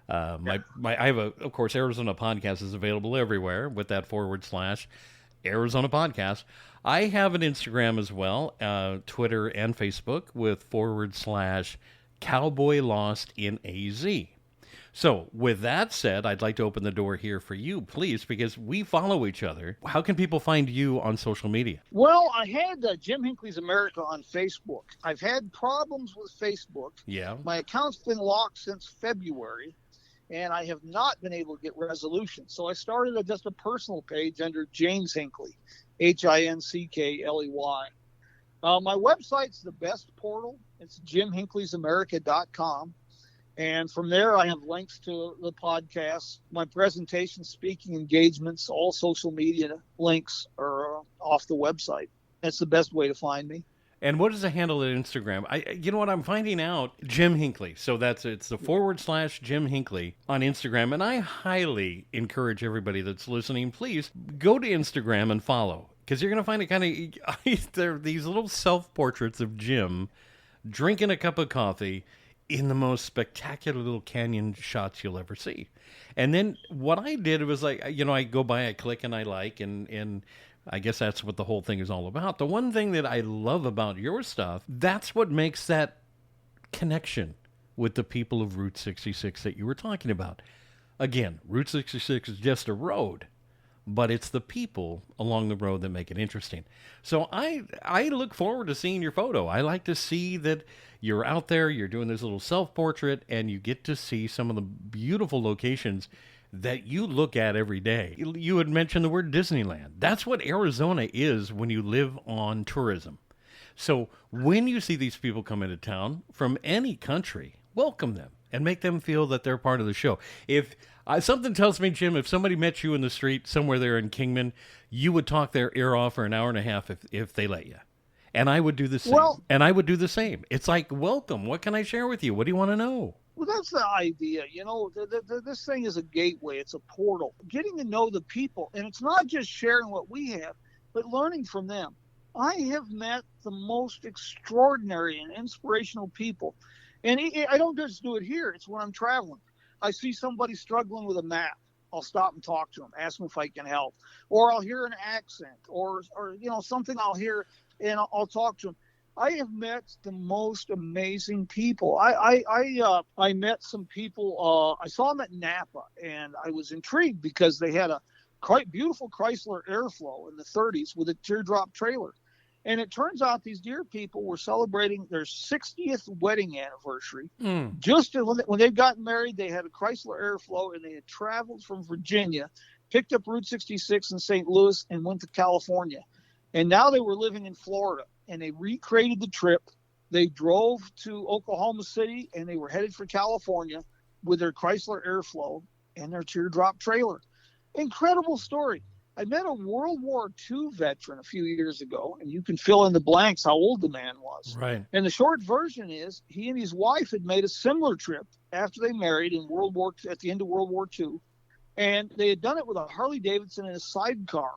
[SPEAKER 2] I have of course, Arizona Podcast is available everywhere with that / Arizona Podcast. I have an Instagram as well, Twitter and Facebook with / Cowboy Lost in AZ. So with that said, I'd like to open the door here for you, please, because we follow each other. How can people find you on social media?
[SPEAKER 4] Well, I had Jim Hinckley's America on Facebook. I've had problems with Facebook.
[SPEAKER 2] Yeah. My
[SPEAKER 4] account's been locked since February, and I have not been able to get resolution. So I started just a personal page under James Hinckley, Hinkley. My website's the best portal. It's jimhinckleysamerica.com. And from there, I have links to the podcast, my presentations, speaking engagements, all social media links are off the website. That's the best way to find me.
[SPEAKER 2] And what is the handle at Instagram? You know what I'm finding out? Jim Hinckley. So it's the / Jim Hinckley on Instagram. And I highly encourage everybody that's listening, please go to Instagram and follow. Because you're going to find it kind of, there are these little self-portraits of Jim drinking a cup of coffee in the most spectacular little canyon shots you'll ever see. And then what I did was I go by, I click and I like, and I guess that's what the whole thing is all about. The one thing that I love about your stuff, that's what makes that connection with the people of Route 66 that you were talking about. Again, Route 66 is just a road, but it's the people along the road that make it interesting. So I look forward to seeing your photo. I like to see that you're out there, you're doing this little self-portrait, and you get to see some of the beautiful locations that you look at every day. You had mentioned the word Disneyland. That's what Arizona is when you live on tourism. So when you see these people come into town from any country, welcome them and make them feel that they're part of the show. If something tells me, Jim, if somebody met you in the street somewhere there in Kingman, you would talk their ear off for an hour and a half if they let you. And I would do the same. It's like, welcome. What can I share with you? What do you want to know?
[SPEAKER 4] Well, that's the idea. This thing is a gateway. It's a portal. Getting to know the people. And it's not just sharing what we have, but learning from them. I have met the most extraordinary and inspirational people. And I don't just do it here. It's when I'm traveling. I see somebody struggling with a map. I'll stop and talk to them, ask them if I can help. Or I'll hear an accent or something I'll hear and I'll talk to them. I have met the most amazing people. I met some people. I saw them at Napa, and I was intrigued because they had a quite beautiful Chrysler Airflow in the 30s with a teardrop trailer. And it turns out these dear people were celebrating their 60th wedding anniversary. Just when they'd gotten married, they had a Chrysler Airflow, and they had traveled from Virginia, picked up Route 66 in St. Louis, and went to California. And now they were living in Florida, and they recreated the trip. They drove to Oklahoma City, and they were headed for California with their Chrysler Airflow. and their teardrop trailer. Incredible story. I met a World War II veteran a few years ago, and you can fill in the blanks how old the man was.
[SPEAKER 2] Right.
[SPEAKER 4] And the short version is he and his wife had made a similar trip after they married at the end of World War II. And they had done it with a Harley Davidson and a sidecar.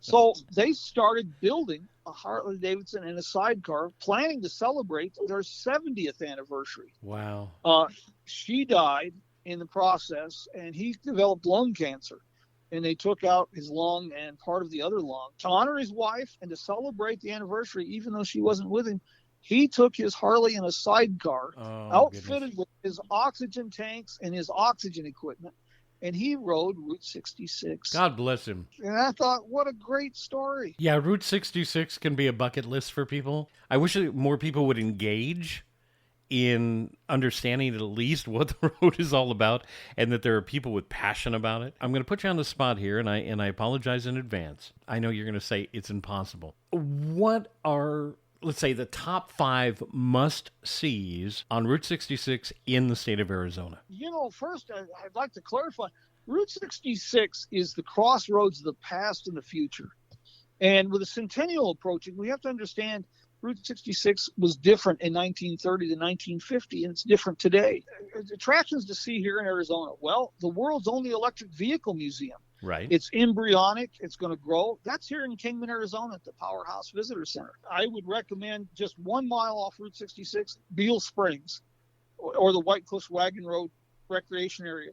[SPEAKER 4] So they started building a Harley Davidson and a sidecar, planning to celebrate their 70th anniversary.
[SPEAKER 2] Wow.
[SPEAKER 4] She died in the process, and he developed lung cancer. And they took out his lung and part of the other lung. To honor his wife and to celebrate the anniversary, even though she wasn't with him, he took his Harley in a sidecar, outfitted with his oxygen tanks and his oxygen equipment, and he rode Route 66.
[SPEAKER 2] God bless him.
[SPEAKER 4] And I thought, what a great story.
[SPEAKER 2] Yeah, Route 66 can be a bucket list for people. I wish that more people would engage in understanding at least what the road is all about, and that there are people with passion about it. I'm going to put you on the spot here, and I apologize in advance. I know you're going to say it's impossible. What are, let's say, the top 5 must-sees on Route 66 in the state of Arizona?
[SPEAKER 4] First, I'd like to clarify. Route 66 is the crossroads of the past and the future. And with the Centennial approaching, we have to understand Route 66 was different in 1930 to 1950, and it's different today. Attractions to see here in Arizona. Well, the world's only electric vehicle museum.
[SPEAKER 2] Right.
[SPEAKER 4] It's embryonic. It's going to grow. That's here in Kingman, Arizona at the Powerhouse Visitor Center. I would recommend just 1 mile off Route 66, Beale Springs, or the White Cliffs Wagon Road Recreation Area.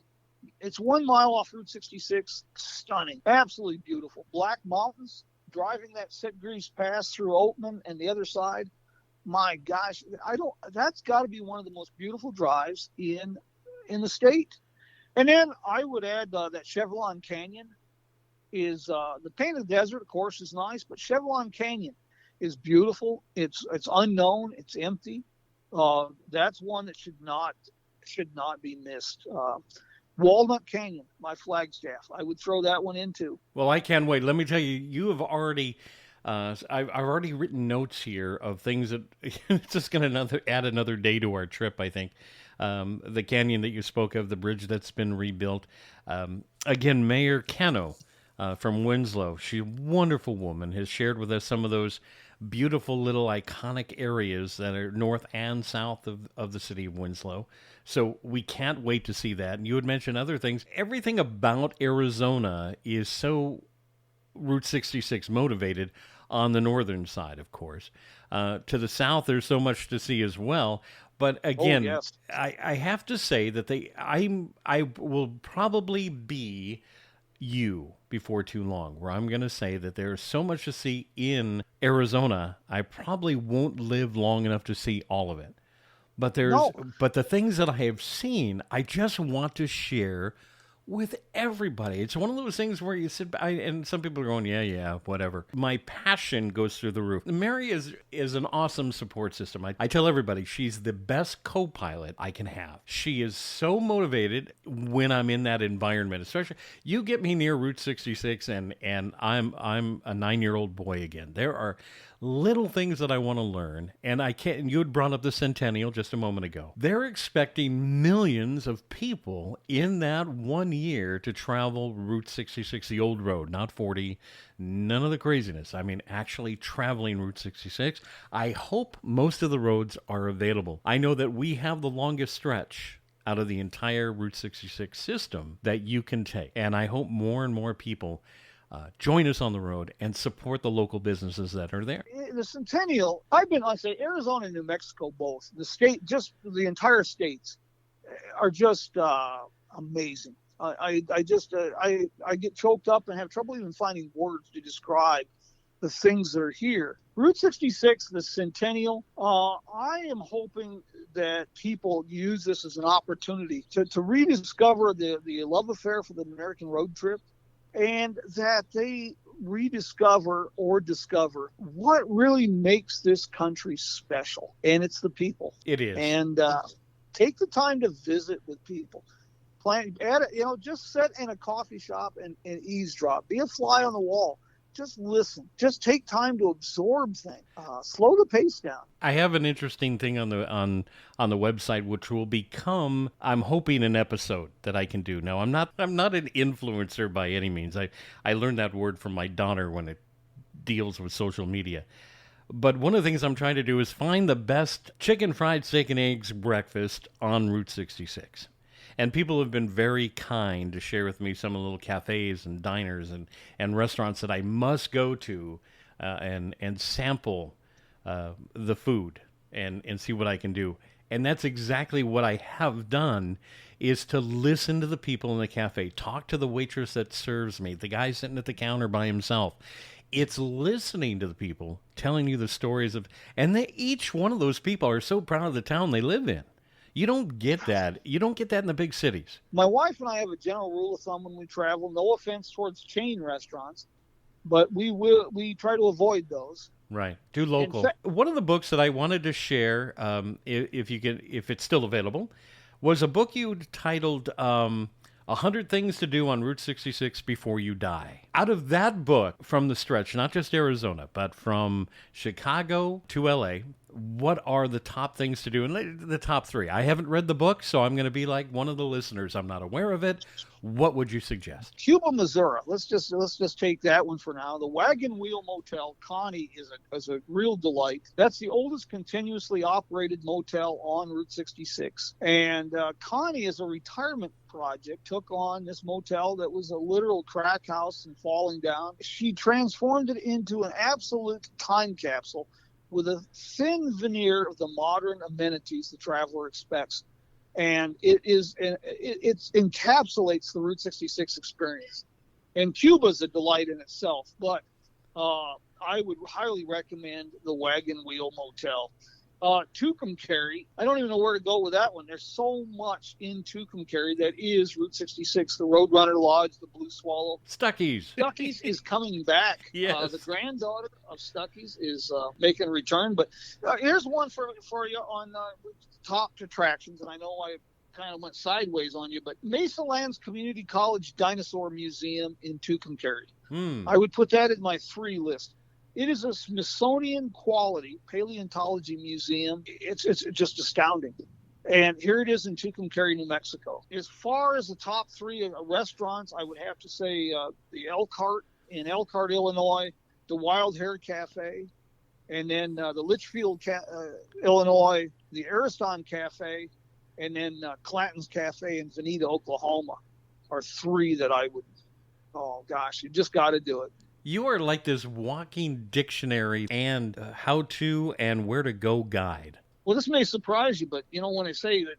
[SPEAKER 4] It's 1 mile off Route 66. Stunning. Absolutely beautiful. Black Mountains. Driving that Set Grease Pass through Oatman and the other side, my gosh, that's got to be one of the most beautiful drives in the state. And then I would add that Chevelon Canyon is the Painted Desert, of course, is nice, but Chevelon Canyon is beautiful. It's unknown. It's empty. That's one that should not be missed. Walnut Canyon, my Flagstaff. I would throw that one in too.
[SPEAKER 2] Well, I can't wait. Let me tell you, you have already, I've already written notes here of things that it's just going to add another day to our trip, I think. The canyon that you spoke of, the bridge that's been rebuilt. Again, Mayor Cano from Winslow, she's a wonderful woman, has shared with us some of those beautiful little iconic areas that are north and south of the city of Winslow. So we can't wait to see that. And you had mentioned other things. Everything about Arizona is so Route 66 motivated on the northern side, of course. To the south, there's so much to see as well. But again,
[SPEAKER 4] yes.
[SPEAKER 2] I have to say that I will probably be you before too long, where I'm going to say that there's so much to see in Arizona, I probably won't live long enough to see all of it. But but the things that I have seen, I just want to share with everybody. It's one of those things where you sit back, and some people are going, yeah, whatever. My passion goes through the roof. Mary is an awesome support system. I tell everybody she's the best co-pilot I can have. She is so motivated when I'm in that environment. Especially, you get me near Route 66, and I'm a 9-year-old boy again. There are little things that I want to learn, and I can't. You had brought up the Centennial just a moment ago. They're expecting millions of people in that 1 year to travel Route 66, the old road, not 40, none of the craziness. I mean, actually traveling Route 66. I hope most of the roads are available. I know that we have the longest stretch out of the entire Route 66 system that you can take, and I hope more and more people join us on the road and support the local businesses that are there.
[SPEAKER 4] The Centennial, I say Arizona and New Mexico both. The state, just the entire states, are just amazing. I get choked up and have trouble even finding words to describe the things that are here. Route 66, the Centennial, I am hoping that people use this as an opportunity to rediscover the love affair for the American road trip, and that they rediscover or discover what really makes this country special. And it's the people.
[SPEAKER 2] It is.
[SPEAKER 4] And take the time to visit with people. Just sit in a coffee shop and eavesdrop. Be a fly on the wall. just listen. Just take time to absorb things. Slow the pace down.
[SPEAKER 2] I have an interesting thing on the website, which will become, I'm hoping, an episode that I can do. Now, I'm not an influencer by any means. I learned that word from my daughter when it deals with social media. But one of the things I'm trying to do is find the best chicken fried steak and eggs breakfast on Route 66. And people have been very kind to share with me some of the little cafes and diners and restaurants that I must go to and sample the food and see what I can do. And that's exactly what I have done, is to listen to the people in the cafe, talk to the waitress that serves me, the guy sitting at the counter by himself. It's listening to the people, telling you the stories of, and each one of those people are so proud of the town they live in. You don't get that. You don't get that in the big cities.
[SPEAKER 4] My wife and I have a general rule of thumb when we travel. No offense towards chain restaurants, but we try to avoid those.
[SPEAKER 2] Right. Do local. One of the books that I wanted to share, if it's still available, was a book you titled 100 Things to Do on Route 66 Before You Die. Out of that book, from the stretch, not just Arizona, but from Chicago to L.A., what are the top things to do? And the top three. I haven't read the book, so I'm going to be like one of the listeners. I'm not aware of it. What would you suggest?
[SPEAKER 4] Cuba, Missouri. Let's just take that one for now. The Wagon Wheel Motel, Connie, is a real delight. That's the oldest continuously operated motel on Route 66. And Connie, as a retirement project, took on this motel that was a literal crack house and falling down. She transformed it into an absolute time capsule with a thin veneer of the modern amenities the traveler expects. And it encapsulates the Route 66 experience. And Cuba's a delight in itself, but I would highly recommend the Wagon Wheel Motel. Tucumcari, I don't even know where to go with that one. There's so much in Tucumcari that is Route 66, the Roadrunner Lodge, the Blue Swallow.
[SPEAKER 2] Stuckey's.
[SPEAKER 4] Stuckey's is coming back.
[SPEAKER 2] Yes.
[SPEAKER 4] The granddaughter of Stuckey's is making a return. But here's one for you on top attractions, and I know I kind of went sideways on you, but Mesa Lands Community College Dinosaur Museum in Tucumcari. I would put that in my 3 list. It is a Smithsonian quality paleontology museum. It's just astounding. And here it is in Tucumcari, New Mexico. As far as the top 3 restaurants, I would have to say the Elkhart in Elkhart, Illinois, the Wild Hare Cafe, and then the Litchfield, Illinois, the Ariston Cafe, and then Clanton's Cafe in Veneta, Oklahoma are 3 that I would, you just got to do it.
[SPEAKER 2] You are like this walking dictionary and how-to and where-to-go guide.
[SPEAKER 4] Well, this may surprise you, but, when I say that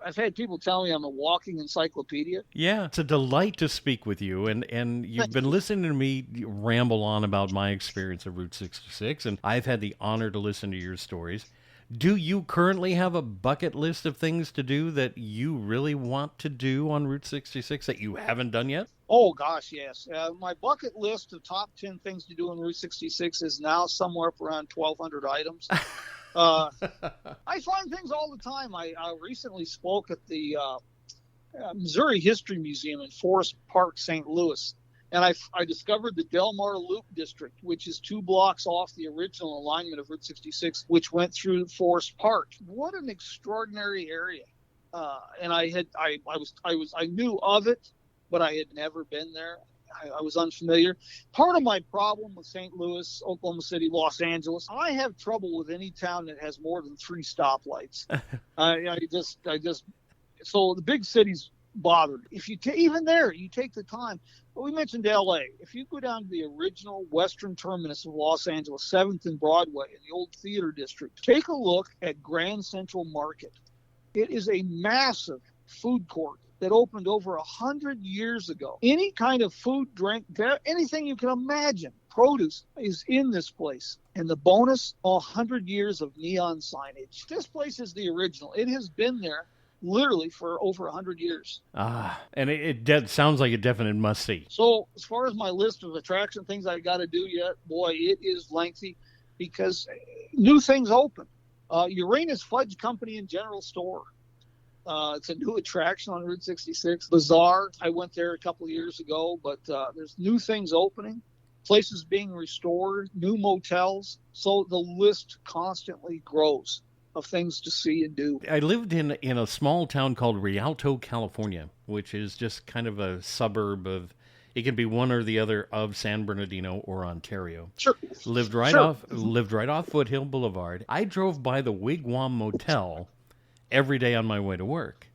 [SPEAKER 4] I've had people tell me I'm a walking encyclopedia.
[SPEAKER 2] Yeah, it's a delight to speak with you, and you've been listening to me ramble on about my experience of Route 66, and I've had the honor to listen to your stories. Do you currently have a bucket list of things to do that you really want to do on Route 66 that you haven't done yet?
[SPEAKER 4] Oh, gosh, yes. My bucket list of top 10 things to do on Route 66 is now somewhere up around 1,200 items. I find things all the time. I recently spoke at the Missouri History Museum in Forest Park, St. Louis. And I discovered the Del Mar Loop District, which is 2 blocks off the original alignment of Route 66, which went through Forest Park. What an extraordinary area! And I knew of it, but I had never been there. I was unfamiliar. Part of my problem with St. Louis, Oklahoma City, Los Angeles, I have trouble with any town that has more than 3 stoplights. So the big cities bothered. If you even there, you take the time. Well, we mentioned L.A. If you go down to the original western terminus of Los Angeles, 7th and Broadway, in the old theater district, take a look at Grand Central Market. It is a massive food court that opened over 100 years ago. Any kind of food, drink, anything you can imagine, produce is in this place. And the bonus, 100 years of neon signage. This place is the original. It has been there literally for over 100 years.
[SPEAKER 2] And it sounds like a definite must-see.
[SPEAKER 4] So as far as my list of attraction things I got to do yet, boy, it is lengthy because new things open. Uranus Fudge Company and General Store. It's a new attraction on Route 66. Bazaar, I went there a couple of years ago, but there's new things opening. places being restored, new motels. So the list constantly grows of things to see and do.
[SPEAKER 2] I lived in a small town called Rialto, California, which is just kind of a suburb of, it can be one or the other of San Bernardino or Ontario.
[SPEAKER 4] Sure.
[SPEAKER 2] Lived right
[SPEAKER 4] Sure.
[SPEAKER 2] off Foothill Boulevard. I drove by the Wigwam Motel every day on my way to work.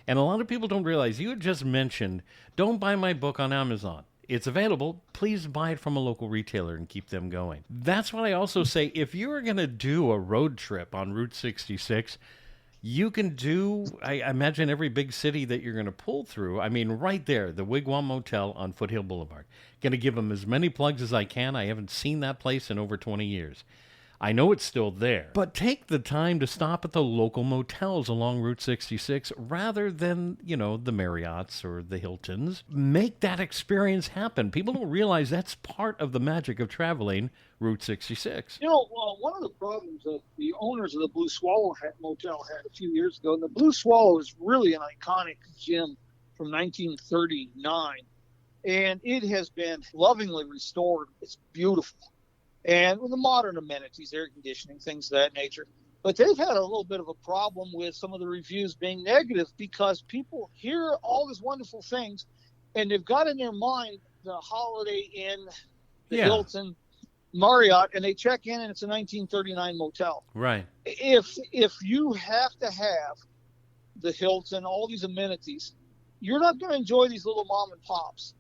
[SPEAKER 2] And a lot of people don't realize, you had just mentioned, don't buy my book on Amazon. It's available. Please buy it from a local retailer and keep them going. That's what I also say. If you're going to do a road trip on Route 66, you can do, I imagine, every big city that you're going to pull through. I mean, right there, the Wigwam Motel on Foothill Boulevard. Going to give them as many plugs as I can. I haven't seen that place in over 20 years. I know it's still there, but take the time to stop at the local motels along Route 66 rather than, the Marriotts or the Hiltons. Make that experience happen. People don't realize that's part of the magic of traveling Route 66.
[SPEAKER 4] One of the problems that the owners of the Blue Swallow Motel had a few years ago, and the Blue Swallow is really an iconic gym from 1939, and it has been lovingly restored. It's beautiful. And with the modern amenities, air conditioning, things of that nature. But they've had a little bit of a problem with some of the reviews being negative because people hear all these wonderful things and they've got in their mind the Holiday Inn, the Hilton, Marriott, and they check in and it's a 1939 motel.
[SPEAKER 2] Right.
[SPEAKER 4] If you have to have the Hilton, all these amenities, you're not going to enjoy these little mom and pops.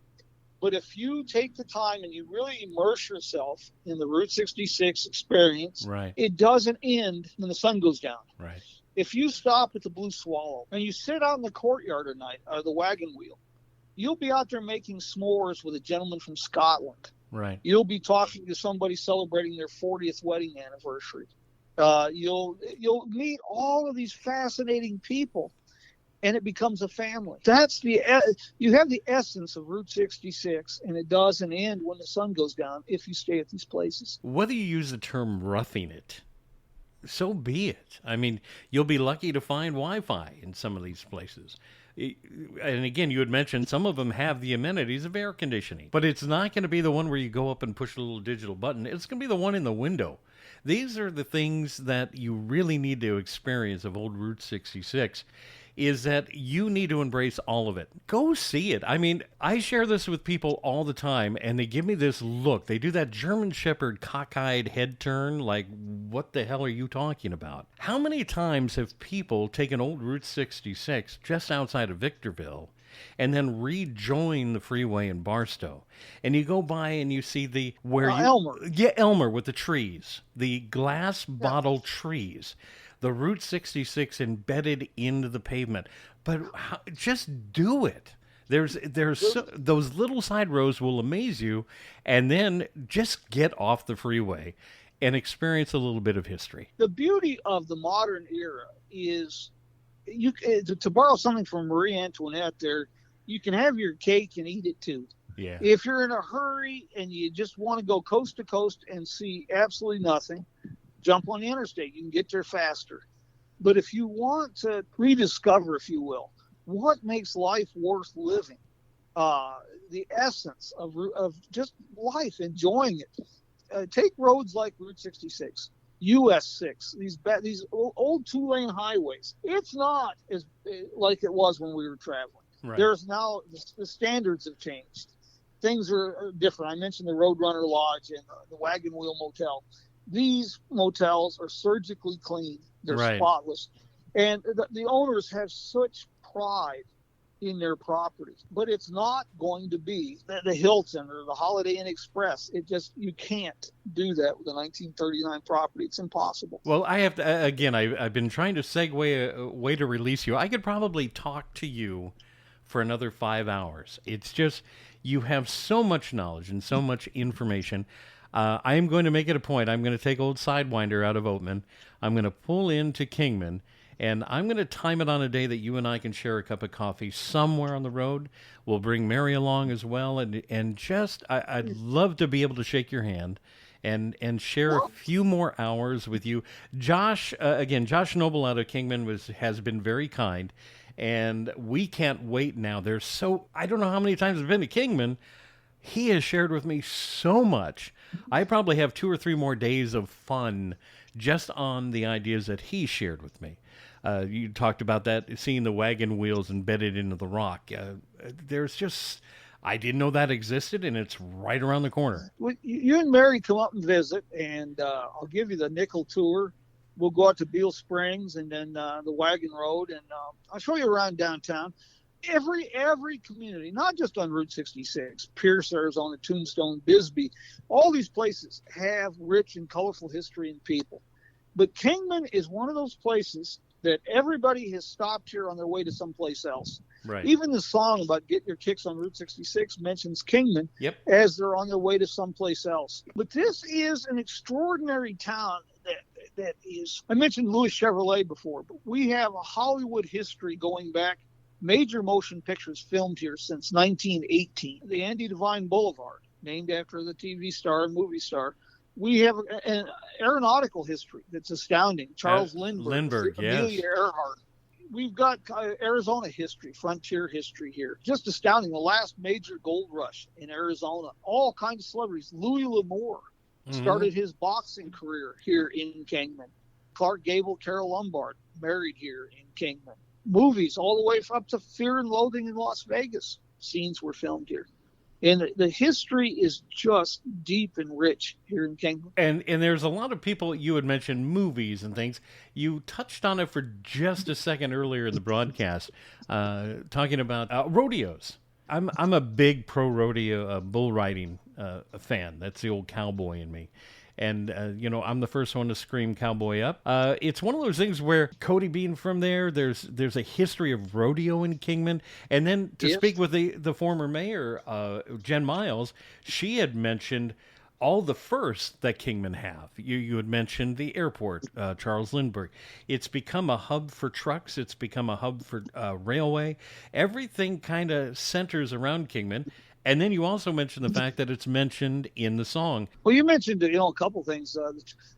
[SPEAKER 4] But if you take the time and you really immerse yourself in the Route 66 experience,
[SPEAKER 2] right,
[SPEAKER 4] it doesn't end when the sun goes down.
[SPEAKER 2] Right.
[SPEAKER 4] If you stop at the Blue Swallow and you sit out in the courtyard at night, or the wagon wheel, you'll be out there making s'mores with a gentleman from Scotland.
[SPEAKER 2] Right.
[SPEAKER 4] You'll be talking to somebody celebrating their 40th wedding anniversary. You'll meet all of these fascinating people. And it becomes a family. You have the essence of Route 66, and it doesn't end when the sun goes down if you stay at these places.
[SPEAKER 2] Whether you use the term roughing it, so be it. I mean, you'll be lucky to find Wi-Fi in some of these places. And again, you had mentioned some of them have the amenities of air conditioning, but it's not going to be the one where you go up and push a little digital button. It's going to be the one in the window. These are the things that you really need to experience of old Route 66. Is that you need to embrace all of it. Go see it. I mean, I share this with people all the time, and they give me this look. They do that German Shepherd cockeyed head turn, like, what the hell are you talking about? How many times have people taken old Route 66 just outside of Victorville and then rejoin the freeway in Barstow? And you go by and you see
[SPEAKER 4] Elmer.
[SPEAKER 2] Yeah, Elmer with the trees, the glass bottle trees. The Route 66 embedded into the pavement. But just do it. Those little side roads will amaze you, and then just get off the freeway and experience a little bit of history.
[SPEAKER 4] The beauty of the modern era is, to borrow something from Marie Antoinette there, you can have your cake and eat it too.
[SPEAKER 2] Yeah.
[SPEAKER 4] If you're in a hurry and you just want to go coast to coast and see absolutely nothing, jump on the interstate. You can get there faster. But if you want to rediscover, if you will, what makes life worth living, the essence of just life, enjoying it, take roads like Route 66, US 6, these old 2-lane highways. It's not as like it was when we were traveling.
[SPEAKER 2] Right.
[SPEAKER 4] There's now, the standards have changed. Things are different. I mentioned the Roadrunner Lodge and the Wagon Wheel Motel. These motels are surgically clean. They're spotless. And the owners have such pride in their property. But it's not going to be the Hilton or the Holiday Inn Express. You can't do that with a 1939 property. It's impossible.
[SPEAKER 2] Well, I have to, again, I've been trying to segue a way to release you. I could probably talk to you for another 5 hours. It's just, you have so much knowledge and so much information. I am going to make it a point. I'm going to take old Sidewinder out of Oatman. I'm going to pull into Kingman, and I'm going to time it on a day that you and I can share a cup of coffee somewhere on the road. We'll bring Mary along as well, and just I'd love to be able to shake your hand and share a few more hours with you. Josh, Josh Noble out of Kingman has been very kind, and we can't wait now. I don't know how many times I've been to Kingman, He has shared with me so much. I probably have 2 or 3 more days of fun just on the ideas that he shared with me. You talked about that, seeing the wagon wheels embedded into the rock. There's just, I didn't know that existed, and it's right around the corner.
[SPEAKER 4] Well, you and Mary come up and visit, and I'll give you the nickel tour. We'll go out to Beale Springs and then the Wagon Road, and I'll show you around downtown. Every community, not just on Route 66, Pierce, Arizona, Tombstone, Bisbee, all these places have rich and colorful history and people. But Kingman is one of those places that everybody has stopped here on their way to someplace else.
[SPEAKER 2] Right.
[SPEAKER 4] Even the song about Get Your Kicks on Route 66 mentions Kingman as they're on their way to someplace else. But this is an extraordinary town that is, I mentioned Louis Chevrolet before, but we have a Hollywood history going back, major motion pictures filmed here since 1918. The Andy Devine Boulevard, named after the TV star and movie star. We have an aeronautical history that's astounding. Charles Lindbergh, Amelia Earhart. We've got Arizona history, frontier history here. Just astounding. The last major gold rush in Arizona. All kinds of celebrities. Louis L'Amour started his boxing career here in Kingman. Clark Gable, Carole Lombard, married here in Kingman. Movies all the way up to Fear and Loathing in Las Vegas. Scenes were filmed here. And the history is just deep and rich here in Kingman.
[SPEAKER 2] And there's a lot of people, you had mentioned movies and things. You touched on it for just a second earlier in the broadcast, talking about rodeos. I'm a big pro rodeo bull riding fan. That's the old cowboy in me. And, I'm the first one to scream cowboy up. It's one of those things where Cody being from there's a history of rodeo in Kingman. And then to speak with the former mayor, Jen Miles, she had mentioned all the firsts that Kingman have. You had mentioned the airport, Charles Lindbergh. It's become a hub for trucks. It's become a hub for railway. Everything kind of centers around Kingman. And then you also mentioned the fact that it's mentioned in the song.
[SPEAKER 4] Well, you mentioned, a couple things.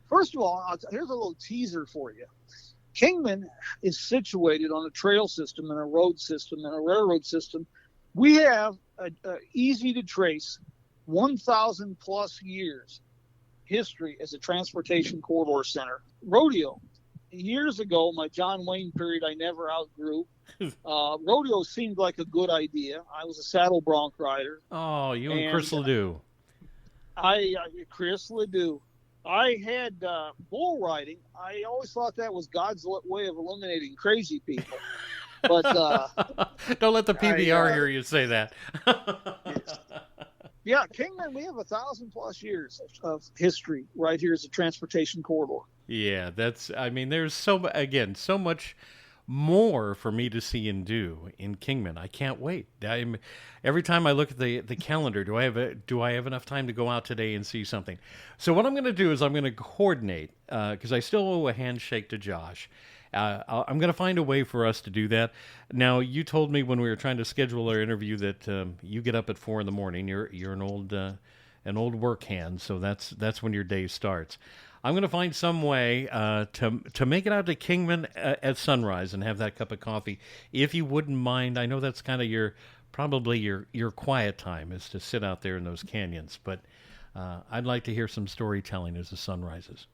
[SPEAKER 4] First of all, here's a little teaser for you. Kingman is situated on a trail system and a road system and a railroad system. We have a easy to trace 1,000 plus years history as a transportation corridor center. Rodeo. Years ago, my John Wayne period, I never outgrew. Rodeo seemed like a good idea. I was a saddle bronc rider.
[SPEAKER 2] Oh, you and Chris Ledoux.
[SPEAKER 4] Chris Ledoux. I had bull riding. I always thought that was God's way of eliminating crazy people. But
[SPEAKER 2] don't let the PBR hear you say that.
[SPEAKER 4] Yeah, Kingman, we have 1,000 plus years of history right here as a transportation corridor.
[SPEAKER 2] Yeah, there's so much more for me to see and do in Kingman. I can't wait. Every time I look at the calendar, do I have enough time to go out today and see something? So what I'm going to do is I'm going to coordinate, because I still owe a handshake to Josh. I'm going to find a way for us to do that. Now, you told me when we were trying to schedule our interview that you get up at 4 a.m. You're an old work hand, so that's when your day starts. I'm going to find some way to make it out to Kingman at sunrise and have that cup of coffee, if you wouldn't mind. I know that's kind of your quiet time, is to sit out there in those canyons, but I'd like to hear some storytelling as the sun rises.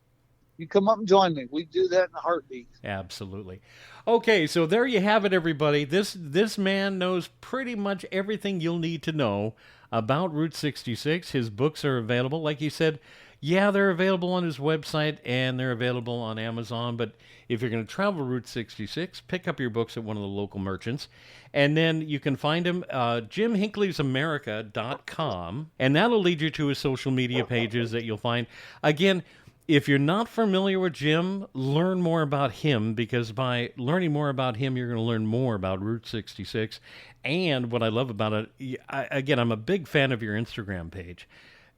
[SPEAKER 4] You come up and join me. We do that in a heartbeat.
[SPEAKER 2] Absolutely. Okay, so there you have it, everybody. This man knows pretty much everything you'll need to know about Route 66. His books are available. Like you said, yeah, they're available on his website and they're available on Amazon. But if you're going to travel Route 66, pick up your books at one of the local merchants. And then you can find him, JimHinkley'sAmerica.com. And that'll lead you to his social media pages that you'll find. Again, if you're not familiar with Jim, learn more about him, because by learning more about him, you're going to learn more about Route 66. And what I love about it, I'm a big fan of your Instagram page.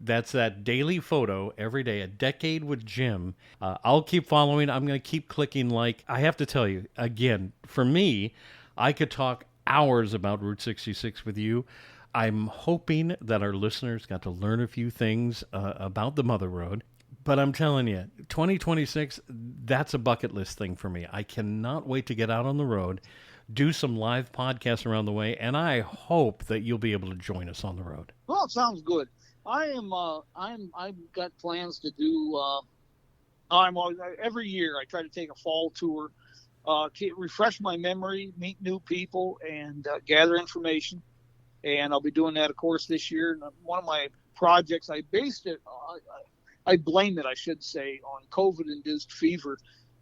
[SPEAKER 2] That's that daily photo every day, a decade with Jim. I'll keep following. I'm going to keep clicking like. I have to tell you, again, for me, I could talk hours about Route 66 with you. I'm hoping that our listeners got to learn a few things about the Mother Road. But I'm telling you, 2026, that's a bucket list thing for me. I cannot wait to get out on the road, do some live podcasts around the way, and I hope that you'll be able to join us on the road.
[SPEAKER 4] Well, it sounds good. I've got plans to do. Every year I try to take a fall tour, refresh my memory, meet new people, and gather information. And I'll be doing that, of course, this year. And one of my projects, I blame it, I should say, on COVID-induced fever.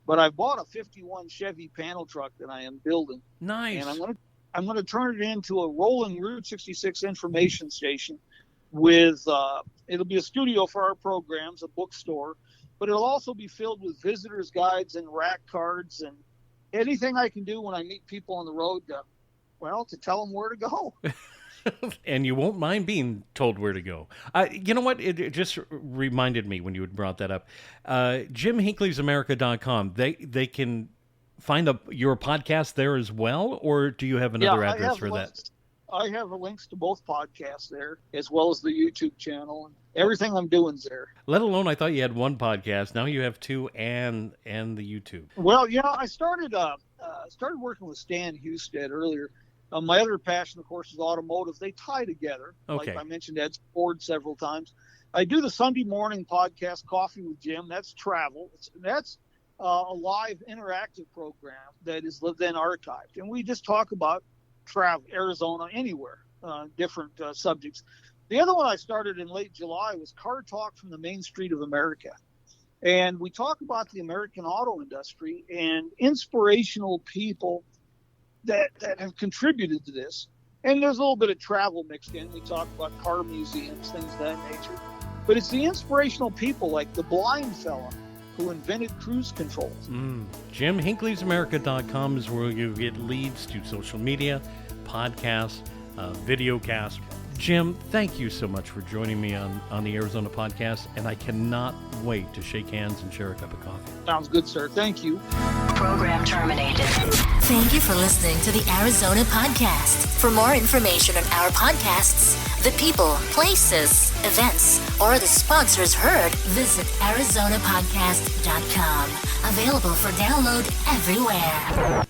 [SPEAKER 4] But I bought a 51 Chevy panel truck that I am building.
[SPEAKER 2] Nice.
[SPEAKER 4] And I'm going to turn it into a rolling Route 66 information station with, it'll be a studio for our programs, a bookstore, but it'll also be filled with visitors guides and rack cards and anything I can do when I meet people on the road to tell them where to go.
[SPEAKER 2] And you won't mind being told where to go. You know what? It just reminded me when you had brought that up. Jim Hinckley's America.com. They can find your podcast there as well, or do you have another address for that?
[SPEAKER 4] I have links to both podcasts there, as well as the YouTube channel. Everything I'm doing is there.
[SPEAKER 2] Let alone, I thought you had one podcast. Now you have two and the YouTube.
[SPEAKER 4] Well, I started working with Stan Husted earlier. My other passion, of course, is automotive. They tie together.
[SPEAKER 2] Okay.
[SPEAKER 4] Like I mentioned Ed Ford several times. I do the Sunday morning podcast, Coffee with Jim. That's travel. That's a live interactive program that is then archived. And we just talk about travel, Arizona, anywhere, different subjects. The other one I started in late July was Car Talk from the Main Street of America. And we talk about the American auto industry and inspirational people that have contributed to this. And there's a little bit of travel mixed in. We talk about car museums, things of that nature. But it's the inspirational people like the blind fella who invented cruise controls.
[SPEAKER 2] Jim Hinckley's America.com is where you get leads to social media, podcasts, videocasts. Jim, thank you so much for joining me on the Arizona podcast, and I cannot wait to shake hands and share a cup of coffee.
[SPEAKER 4] Sounds good, sir. Thank you.
[SPEAKER 1] Program terminated. Thank you for listening to the Arizona podcast. For more information on our podcasts, the people, places, events, or the sponsors heard, visit ArizonaPodcast.com. Available for download everywhere.